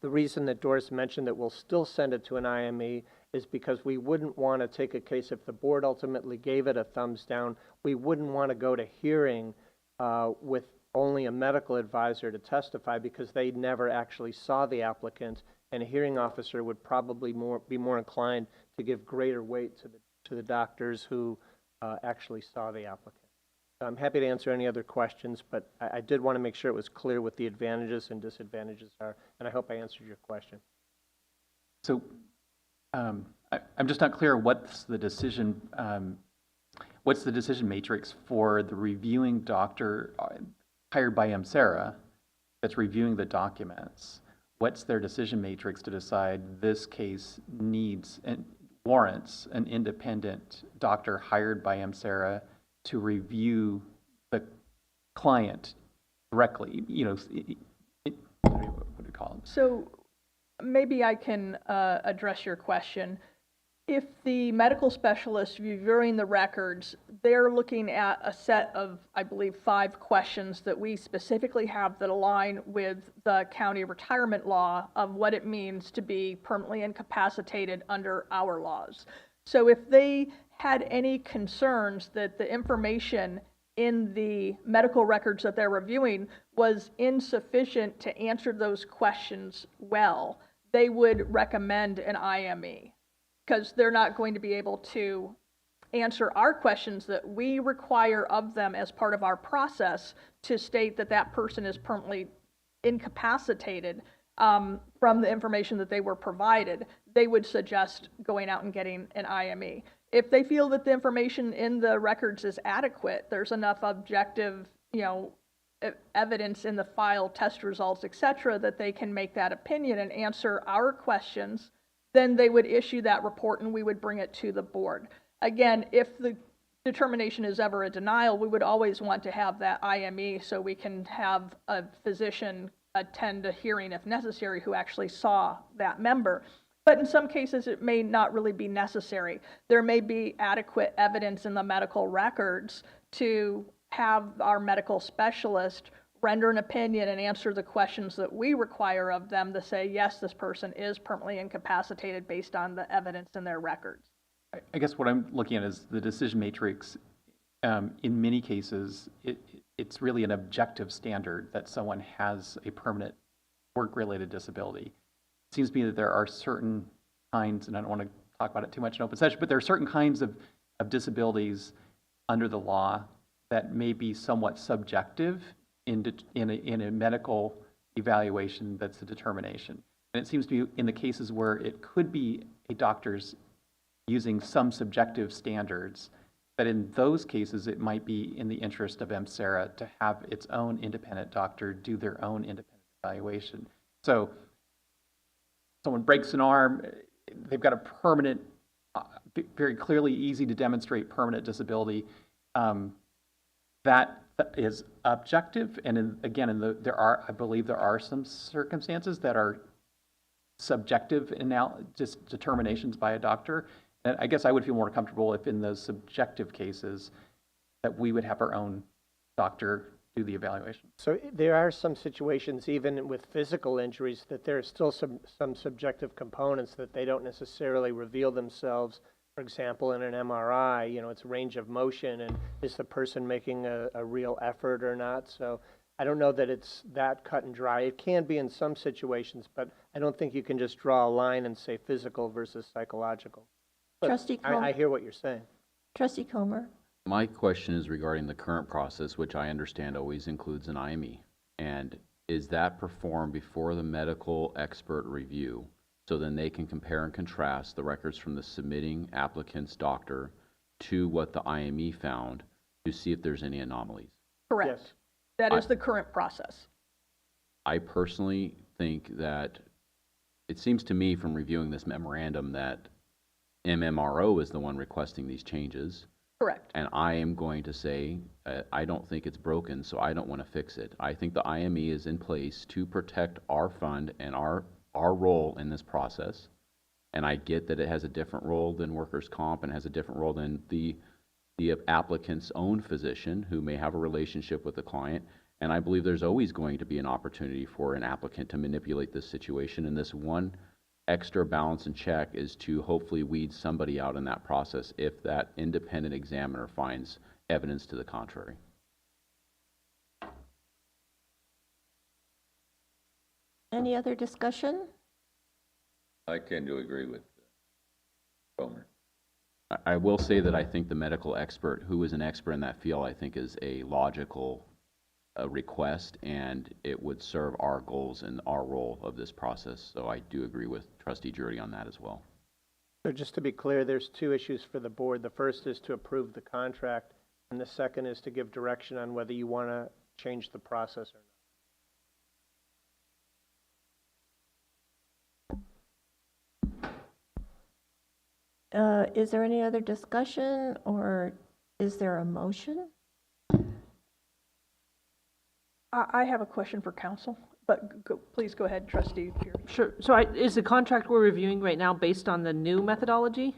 the reason that Doris mentioned that we'll still send it to an IME is because we wouldn't want to take a case, if the board ultimately gave it a thumbs down, we wouldn't want to go to hearing with only a medical advisor to testify because they never actually saw the applicant, and a hearing officer would probably be more inclined to give greater weight to the doctors who actually saw the applicant. I'm happy to answer any other questions, but I did want to make sure it was clear what the advantages and disadvantages are, and I hope I answered your question. So I'm just not clear what's the decision matrix for the reviewing doctor hired by MSERA that's reviewing the documents. What's their decision matrix to decide this case needs and warrants an independent doctor hired by MSERA to review the client directly? What do you call them? So maybe I can address your question. If the medical specialist reviewing the records, they're looking at a set of, I believe, 5 questions that we specifically have that align with the county retirement law of what it means to be permanently incapacitated under our laws. So if they had any concerns that the information in the medical records that they're reviewing was insufficient to answer those questions well, they would recommend an IME, because they're not going to be able to answer our questions that we require of them as part of our process to state that that person is permanently incapacitated from the information that they were provided. They would suggest going out and getting an IME. If they feel that the information in the records is adequate, there's enough objective, evidence in the file, test results, et cetera, that they can make that opinion and answer our questions, then they would issue that report and we would bring it to the board. Again, if the determination is ever a denial, we would always want to have that IME so we can have a physician attend a hearing if necessary who actually saw that member. But in some cases, it may not really be necessary. There may be adequate evidence in the medical records to have our medical specialist render an opinion and answer the questions that we require of them to say, yes, this person is permanently incapacitated based on the evidence in their records. I guess what I'm looking at is the decision matrix. In many cases, it's really an objective standard that someone has a permanent work-related disability. It seems to me that there are certain kinds, and I don't want to talk about it too much in open session, but there are certain kinds of disabilities under the law that may be somewhat subjective in a medical evaluation that's a determination. And it seems to me in the cases where it could be a doctor's using some subjective standards, that in those cases it might be in the interest of MCERA to have its own independent doctor do their own independent evaluation. So someone breaks an arm, they've got a permanent, very clearly easy to demonstrate permanent disability. That is objective, and I believe there are some circumstances that are subjective just determinations by a doctor. And I guess I would feel more comfortable if in those subjective cases that we would have our own doctor do the evaluation. So there are some situations, even with physical injuries, that there are still some subjective components that they don't necessarily reveal themselves. For example, in an MRI, it's range of motion, and is the person making a real effort or not? So I don't know that it's that cut and dry. It can be in some situations, but I don't think you can just draw a line and say physical versus psychological. But Trustee Comer. I hear what you're saying. Trustee Comer. My question is regarding the current process, which I understand always includes an IME. And is that performed before the medical expert review? So then they can compare and contrast the records from the submitting applicant's doctor to what the IME found to see if there's any anomalies. Correct. Yes. That is the current process. I personally think that it seems to me from reviewing this memorandum that MMRO is the one requesting these changes. Correct. And I am going to say, I don't think it's broken, so I don't want to fix it. I think the IME is in place to protect our fund and our role in this process. And I get that it has a different role than workers' comp and has a different role than the applicant's own physician who may have a relationship with the client. And I believe there's always going to be an opportunity for an applicant to manipulate this situation. And this one extra balance and check is to hopefully weed somebody out in that process if that independent examiner finds evidence to the contrary. Any other discussion? I tend to agree with Comer. I will say that I think the medical expert, who is an expert in that field, I think is a logical request, and it would serve our goals and our role of this process. So I do agree with Trustee Jurdy on that as well. So just to be clear, there's two issues for the board. The first is to approve the contract, and the second is to give direction on whether you want to change the process or not. Is there any other discussion, or is there a motion? I have a question for council, but please go ahead, Trustee Pierce. Sure. So is the contract we're reviewing right now based on the new methodology?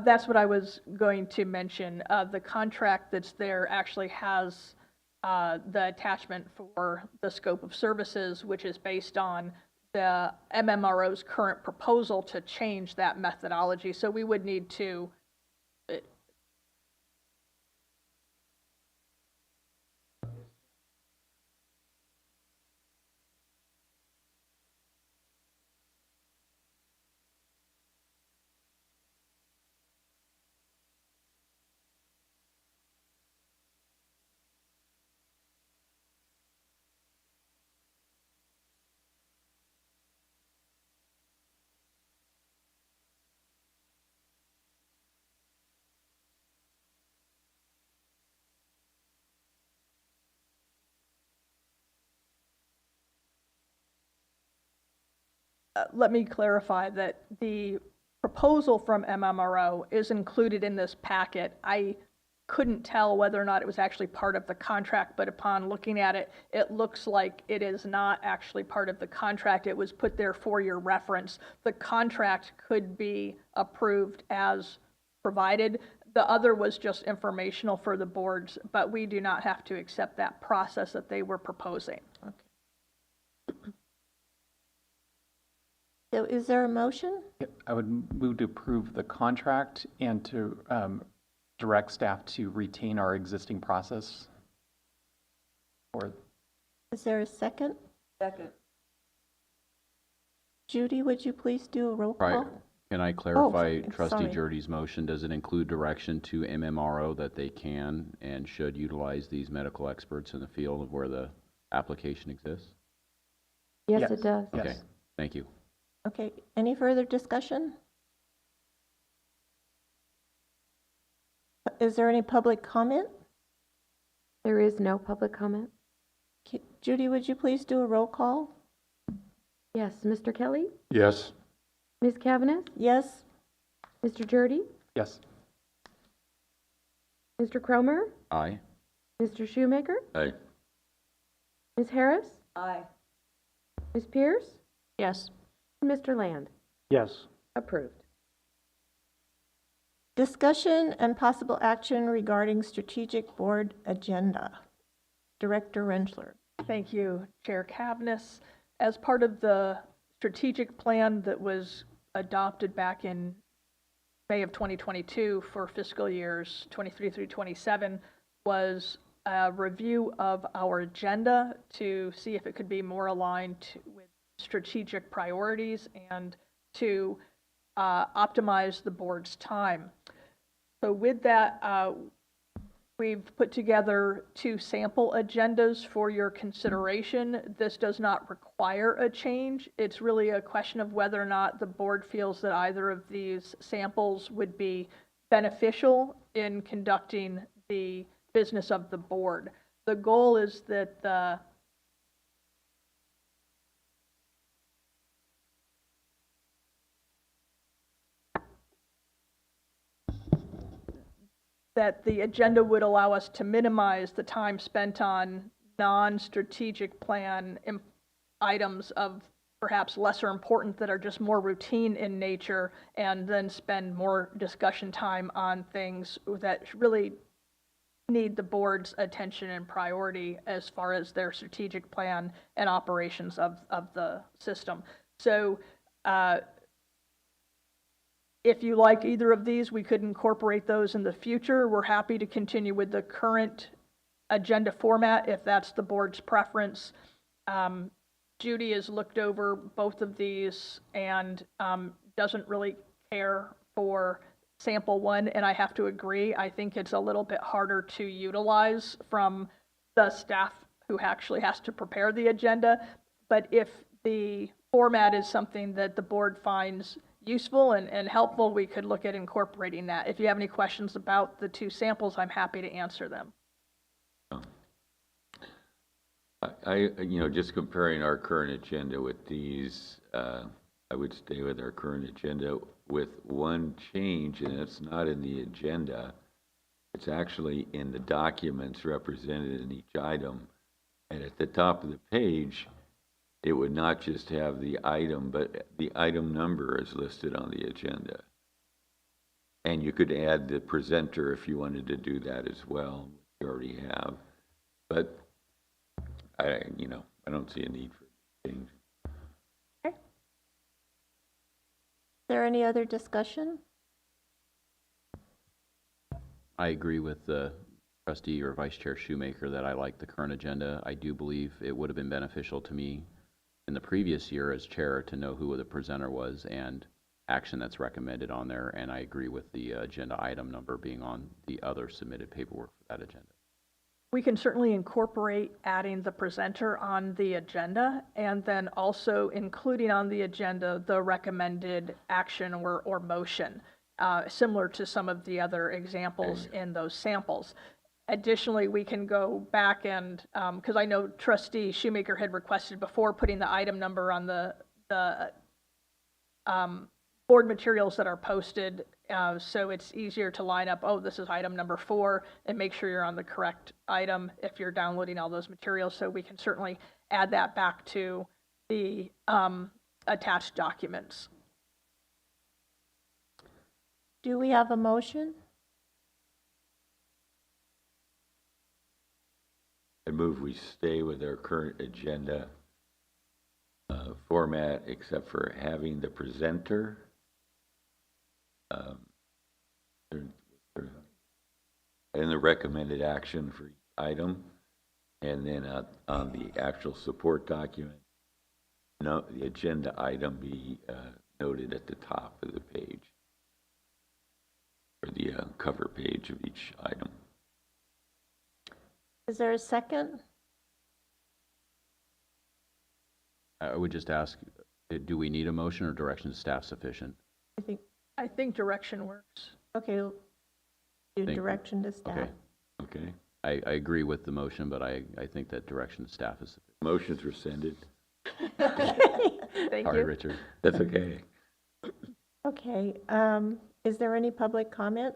That's what I was going to mention. The contract that's there actually has the attachment for the scope of services, which is based on the MMRO's current proposal to change that methodology. So we would need to let me clarify that the proposal from MMRO is included in this packet. I couldn't tell whether or not it was actually part of the contract, but upon looking at it, it looks like it is not actually part of the contract. It was put there for your reference. The contract could be approved as provided. The other was just informational for the boards, but we do not have to accept that process that they were proposing. So is there a motion? I would move to approve the contract and to direct staff to retain our existing process. Or Is there a second? Second. Judy, would you please do a roll Right. call? Can I clarify sorry. trustee Jurdy's motion? Does it include direction to MMRO that they can and should utilize these medical experts in the field of where the application exists? Yes, it does. Okay, Yes. thank you. Okay, any further discussion? Is there any public comment? There is no public comment. Judy, would you please do a roll call? Yes, Mr. Kelly, Yes. Ms. Kavanagh, Yes? Mr. Jurdy, yes. Mr. Cromer, Aye. Mr. Shoemaker, Aye. Ms. Harris, Aye. Ms. Pierce, Yes. and Mr. Land. Yes. Approved. Discussion and possible action regarding strategic board agenda. Director Rentschler. Thank you, Chair Cavness. As part of the strategic plan that was adopted back in May of 2022 for fiscal years 23 through 27 was a review of our agenda to see if it could be more aligned with strategic priorities and to optimize the board's time. So with that, we've put together 2 sample agendas for your consideration. This does not require a change. It's really a question of whether or not the board feels that either of these samples would be beneficial in conducting the business of the board. The goal is that the agenda would allow us to minimize the time spent on non-strategic plan items of perhaps lesser important that are just more routine in nature, and then spend more discussion time on things that really need the board's attention and priority as far as their strategic plan and operations of the system. So if you like either of these, we could incorporate those in the future. We're happy to continue with the current agenda format if that's the board's preference. Judy has looked over both of these and doesn't really care for sample 1, and I have to agree. I think it's a little bit harder to utilize from the staff who actually has to prepare the agenda. But if the format is something that the board finds useful and helpful, we could look at incorporating that. If you have any questions about the 2 samples, I'm happy to answer them. Just comparing our current agenda with these, I would stay with our current agenda with one change, and it's not in the agenda. It's actually in the documents represented in each item. And at the top of the page, it would not just have the item, but the item number is listed on the agenda. And you could add the presenter if you wanted to do that as well. You already have. But I don't see a need for change. Okay. Is there any other discussion? I agree with the trustee or vice chair Shoemaker that I like the current agenda. I do believe it would have been beneficial to me in the previous year as chair to know who the presenter was and action that's recommended on there. And I agree with the agenda item number being on the other submitted paperwork for that agenda. We can certainly incorporate adding the presenter on the agenda and then also including on the agenda the recommended action or motion, similar to some of the other examples in those samples. Additionally, we can go back and, because I know trustee Shoemaker had requested before putting the item number on the board materials that are posted, so it's easier to line up, oh, this is item number 4, and make sure you're on the correct item if you're downloading all those materials. So we can certainly add that back to the attached documents. Do we have a motion? I move we stay with our current agenda format, except for having the presenter and the recommended action for each item, and then on the actual support document, the agenda item be noted at the top of the page, or the cover page of each item. Is there a second? I would just ask, do we need a motion or direction to staff sufficient? I think direction works. Okay, do direction to staff. Okay. Okay. I agree with the motion, but I think that direction to staff is sufficient. Motion's rescinded. Thank Sorry, you. Richard. That's okay. Okay, is there any public comment?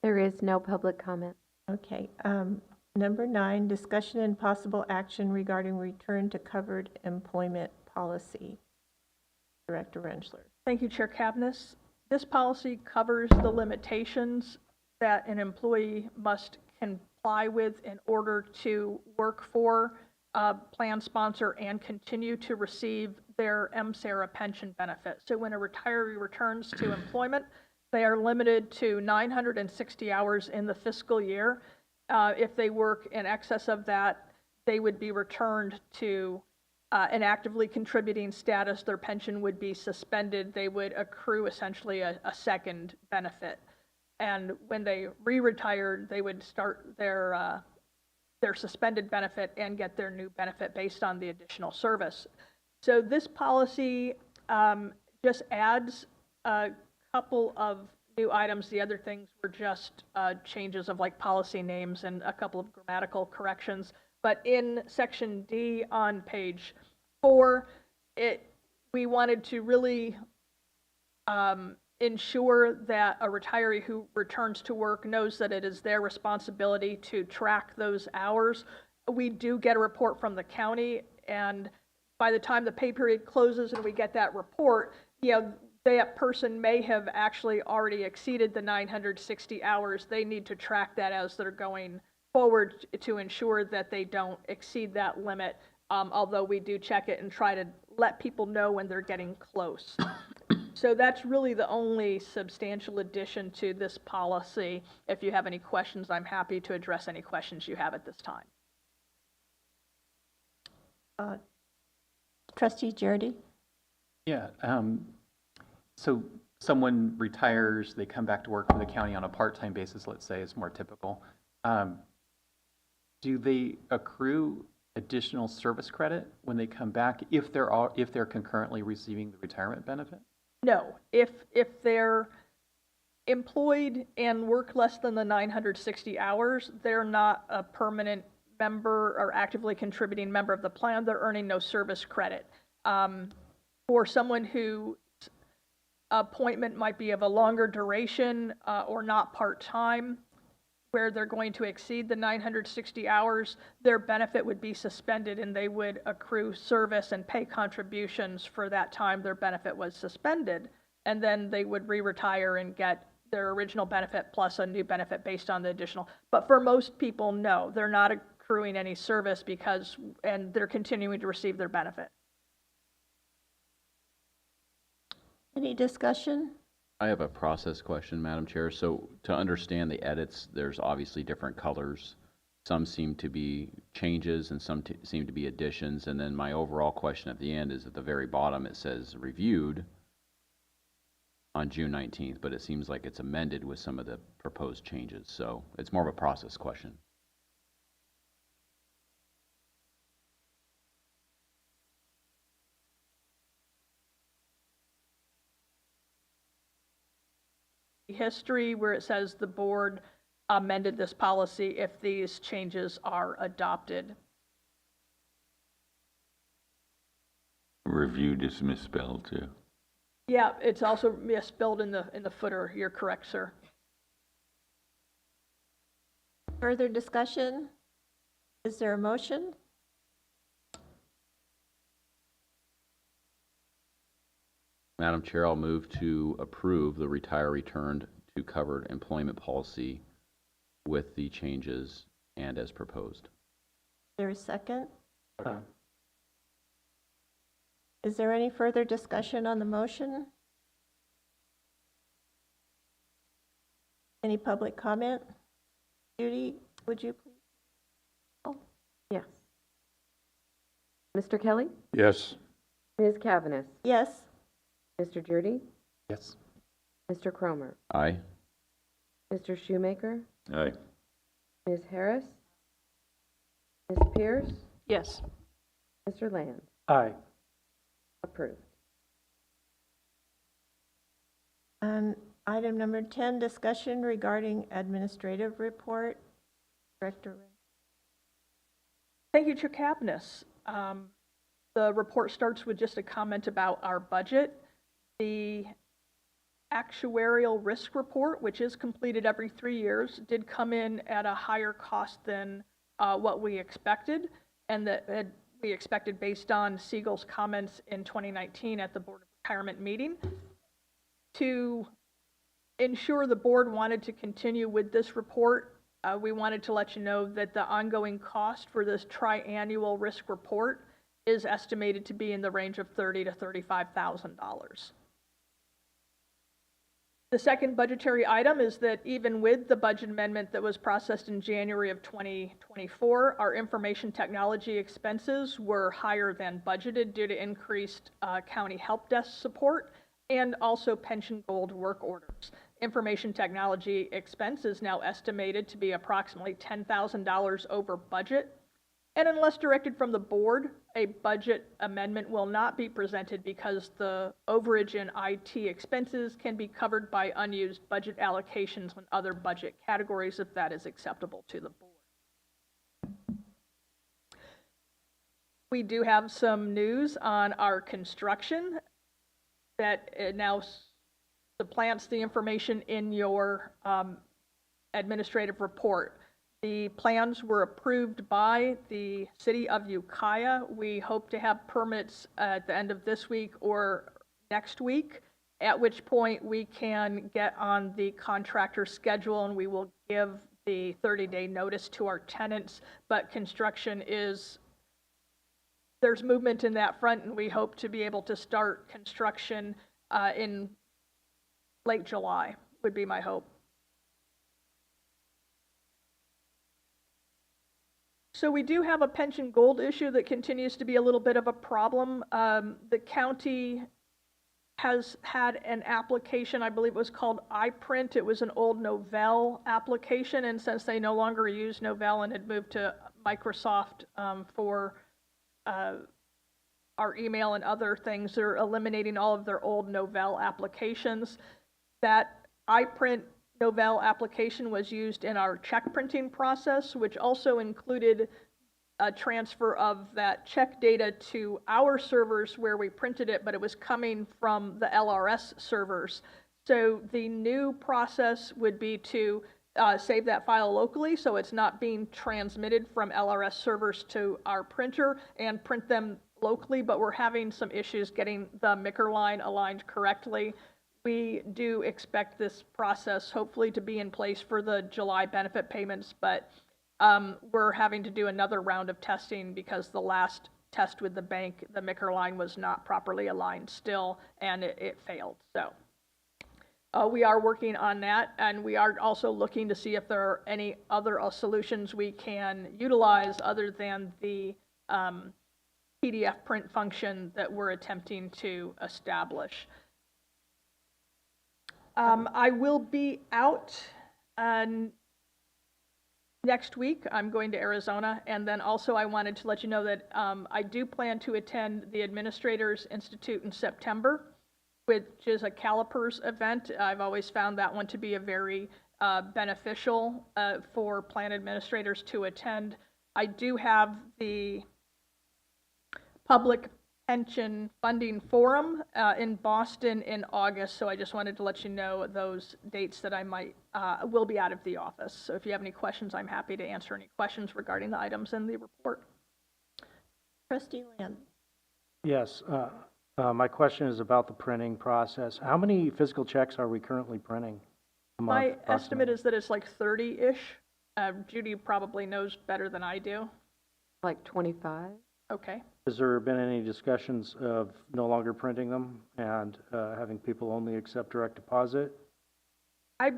There is no public comment. Okay, number 9, discussion and possible action regarding return to covered employment policy. Director Rentschler. Thank you, Chair Cavness. This policy covers the limitations that an employee must comply with in order to work for a plan sponsor and continue to receive their MSARA pension benefit. So when a retiree returns to employment, they are limited to 960 hours in the fiscal year. If they work in excess of that, they would be returned to an actively contributing status. Their pension would be suspended. They would accrue essentially a second benefit. And when they re-retired, they would start their suspended benefit and get their new benefit based on the additional service. So this policy just adds a couple of new items. The other things were just changes of like policy names and a couple of grammatical corrections. But in section D on page 4, we wanted to really ensure that a retiree who returns to work knows that it is their responsibility to track those hours. We do get a report from the county, and by the time the pay period closes and we get that report, that person may have actually already exceeded the 960 hours. They need to track that as they're going forward to ensure that they don't exceed that limit, although we do check it and try to let people know when they're getting close. So that's really the only substantial addition to this policy. If you have any questions, I'm happy to address any questions you have at this time. Trustee Jardy? Yeah, so someone retires, they come back to work for the county on a part-time basis, let's say, is more typical. Do they accrue additional service credit when they come back if they're concurrently receiving the retirement benefit? No, if they're employed and work less than the 960 hours, they're not a permanent member or actively contributing member of the plan. They're earning no service credit. For someone whose appointment might be of a longer duration or not part-time, where they're going to exceed the 960 hours, their benefit would be suspended and they would accrue service and pay contributions for that time their benefit was suspended. And then they would re-retire and get their original benefit plus a new benefit based on the additional. But for most people, no, they're not accruing any service and they're continuing to receive their benefit. Any discussion? I have a process question, Madam Chair. So to understand the edits, there's obviously different colors. Some seem to be changes and some seem to be additions. And then my overall question at the end is at the very bottom, it says reviewed on June 19th, but it seems like it's amended with some of the proposed changes. So it's more of a process question. History where it says the board amended this policy if these changes are adopted. Reviewed is misspelled too. Yeah, it's also misspelled in the footer. You're correct, sir. Further discussion? Is there a motion? Madam Chair, I'll move to approve the retire returned to covered employment policy with the changes and as proposed. Is there a second? Uh, Is there any further discussion on the motion? Any public comment? Judy, would you please? Yes. Mr. Kelly? Yes. Ms. Cavaness? Yes. Mr. Jurdy? Yes. Mr. Cromer? Aye. Mr. Shoemaker? Aye. Ms. Harris? Ms. Pierce? Yes. Mr. Land? Aye. Approved. Item number 10, discussion regarding administrative report. Director. Thank you, Chair Cavaness. The report starts with just a comment about our budget. The actuarial risk report, which is completed every 3 years, did come in at a higher cost than what we expected, and that we expected based on Siegel's comments in 2019 at the Board of Retirement meeting. To ensure the board wanted to continue with this report, we wanted to let you know that the ongoing cost for this triannual risk report is estimated to be in the range of $30,000 to $35,000. The second budgetary item is that even with the budget amendment that was processed in January of 2024, our information technology expenses were higher than budgeted due to increased county help desk support and also pension gold work orders. Information technology expense is now estimated to be approximately $10,000 over budget. And unless directed from the board, a budget amendment will not be presented because the overage in IT expenses can be covered by unused budget allocations on other budget categories if that is acceptable to the board. We do have some news on our construction that now supplants the information in your administrative report. The plans were approved by the city of Ukiah. We hope to have permits at the end of this week or next week, at which point we can get on the contractor schedule and we will give the 30-day notice to our tenants. But construction there's movement in that front, and we hope to be able to start construction in late July, would be my hope. So we do have a pension gold issue that continues to be a little bit of a problem. The county has had an application, I believe it was called iPrint. It was an old Novell application, and since they no longer use Novell and had moved to Microsoft for our email and other things, they're eliminating all of their old Novell applications. That iPrint Novell application was used in our check printing process, which also included a transfer of that check data to our servers where we printed it, but it was coming from the LRS servers. So the new process would be to save that file locally so it's not being transmitted from LRS servers to our printer and print them locally, but we're having some issues getting the MICR line aligned correctly. We do expect this process hopefully to be in place for the July benefit payments, but we're having to do another round of testing because the last test with the bank, the MICR line was not properly aligned still, and it failed. So we are working on that, and we are also looking to see if there are any other solutions we can utilize other than the PDF print function that we're attempting to establish. I will be out next week. I'm going to Arizona, and then also I wanted to let you know that I do plan to attend the Administrators Institute in September, which is a Calipers event. I've always found that one to be a very beneficial for plan administrators to attend. I do have the public pension funding forum in Boston in August, so I just wanted to let you know those dates that I might will be out of the office. So if you have any questions, I'm happy to answer any questions regarding the items in the report. Trustee Land. Yes, my question is about the printing process. How many physical checks are we currently printing a month? My approximately? estimate is that it's like 30-ish. Judy probably knows better than I do. Like 25? Okay. Has there been any discussions of no longer printing them and having people only accept direct deposit? I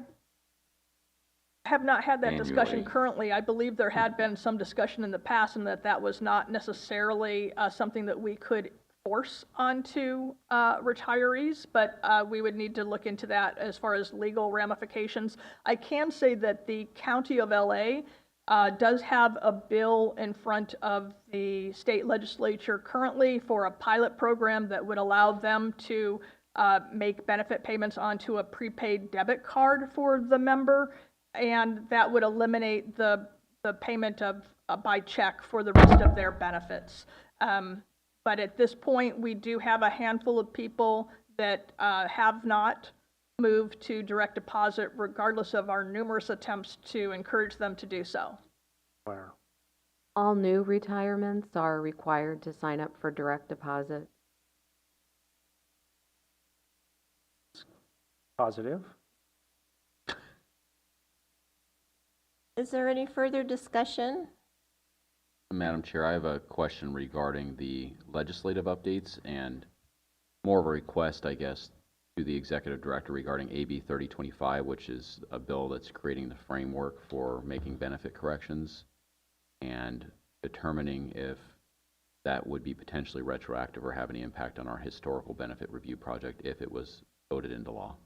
have not had that discussion Annually. currently. I believe there had been some discussion in the past and that was not necessarily something that we could force onto retirees, but we would need to look into that as far as legal ramifications. I can say that the County of LA does have a bill in front of the state legislature currently for a pilot program that would allow them to make benefit payments onto a prepaid debit card for the member, and that would eliminate the payment of by check for the rest of their benefits. But at this point, we do have a handful of people that have not moved to direct deposit, regardless of our numerous attempts to encourage them to do so. Where? All new retirements are required to sign up for direct deposit. Positive? Is there any further discussion? Madam Chair, I have a question regarding the legislative updates and more of a request, I guess, to the Executive Director regarding AB 3025, which is a bill that's creating the framework for making benefit corrections and determining if that would be potentially retroactive or have any impact on our historical benefit review project if it was voted into law.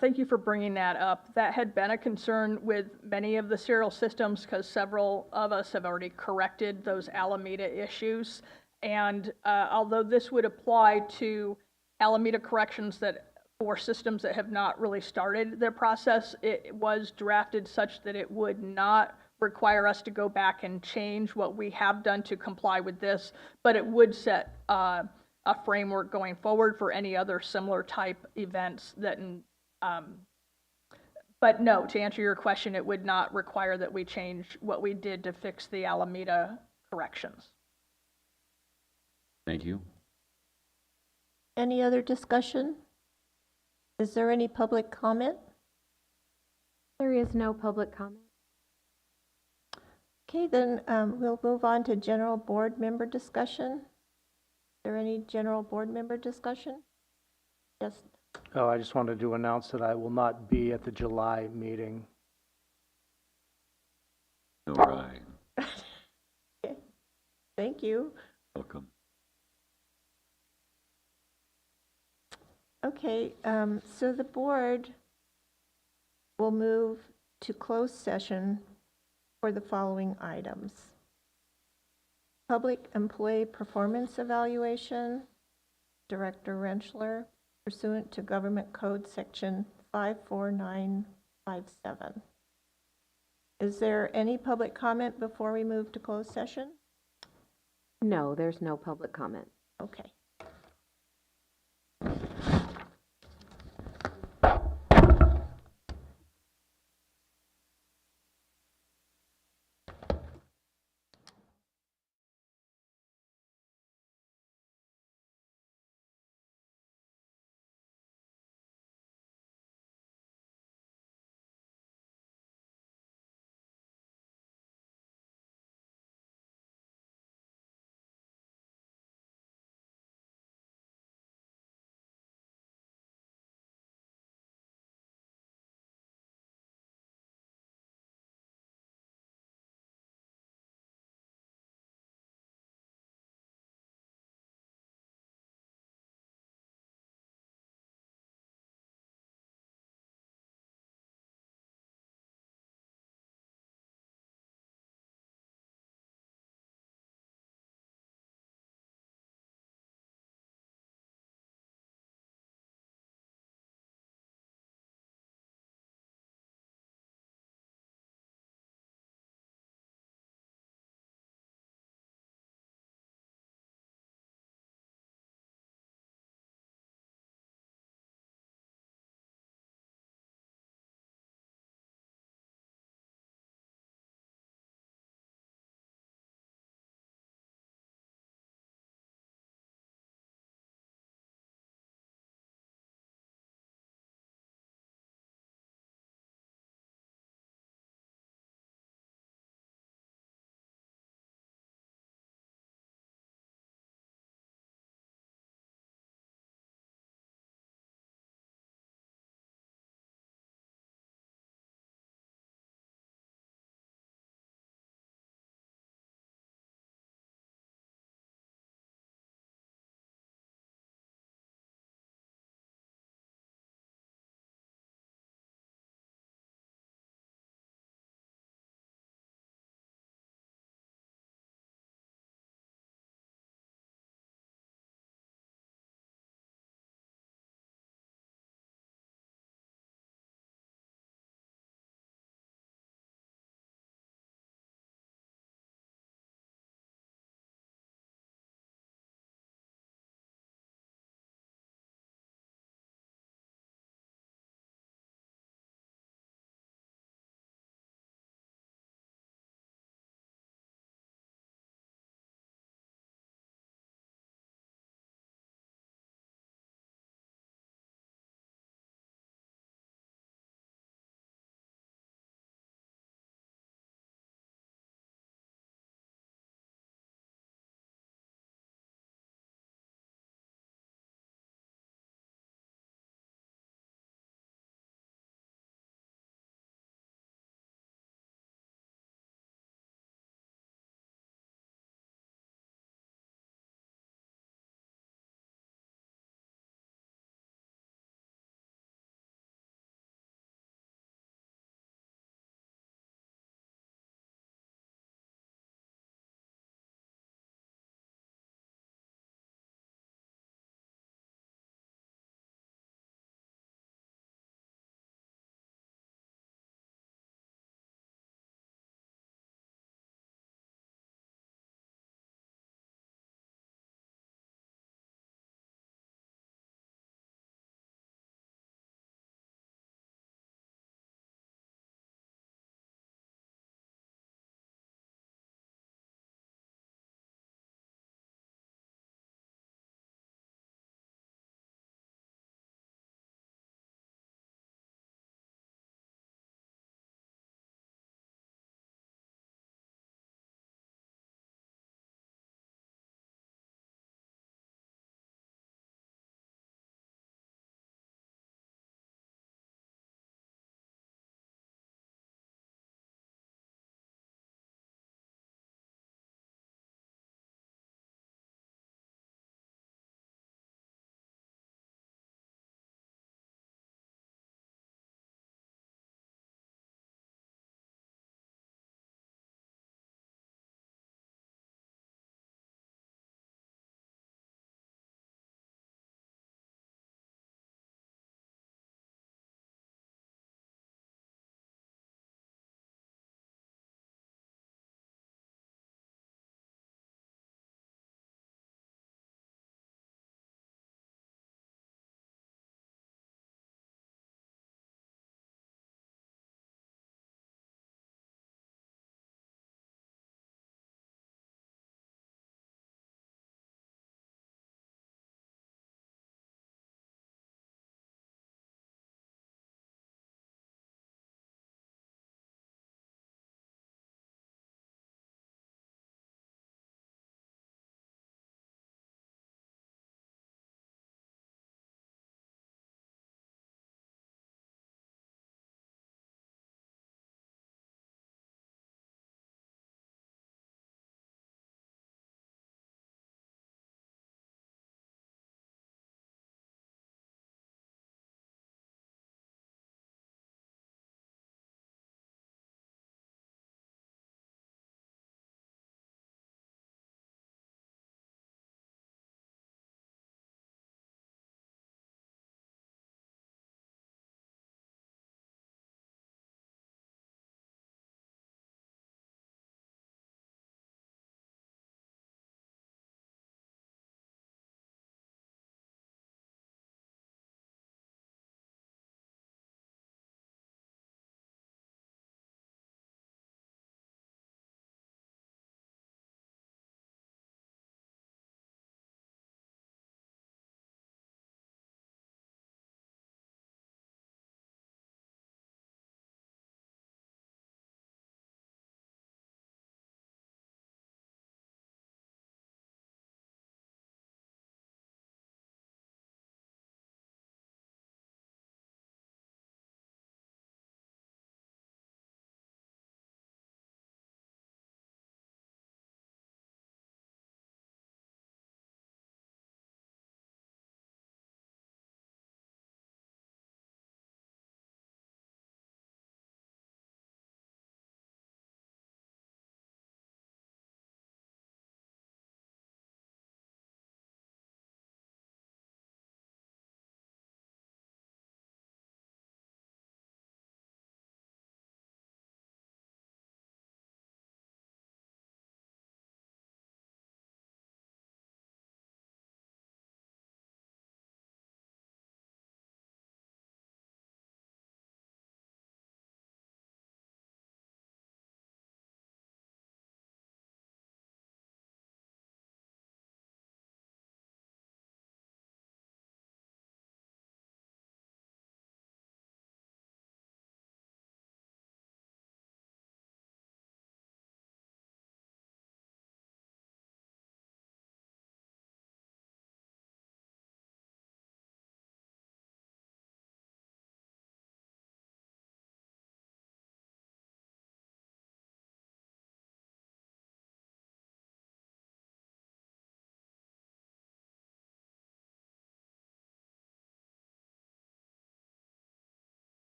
Thank you for bringing that up. That had been a concern with many of the serial systems because several of us have already corrected those Alameda issues. And although this would apply to Alameda corrections that for systems that have not really started their process, it was drafted such that it would not require us to go back and change what we have done to comply with this, but it would set a framework going forward for any other similar type events that but no, to answer your question, it would not require that we change what we did to fix the Alameda corrections. Thank you. Any other discussion? Is there any public comment? There is no public comment. Okay, then we'll move on to general board member discussion. Is there any general board member discussion? Yes. Oh, I just wanted to announce that I will not be at the July meeting. All right. Okay. Thank you. Welcome. Okay, so the board will move to closed session for the following items. Public employee performance evaluation, Director Rentschler, pursuant to Government Code Section 54957. Is there any public comment before we move to closed session? No, there's no public comment. Okay.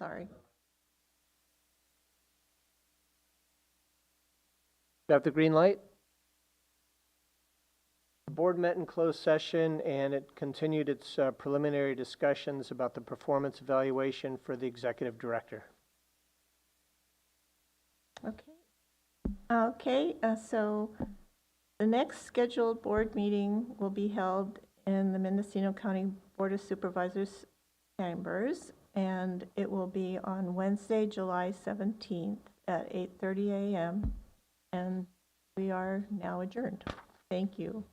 sorry. You have the green light? The board met in closed session and it continued its preliminary discussions about the performance evaluation for the executive director. Okay. Okay, so the next scheduled board meeting will be held in the Mendocino County Board of Supervisors chambers, and it will be on Wednesday, July 17th at 8:30 a.m. And we are now adjourned. Thank you.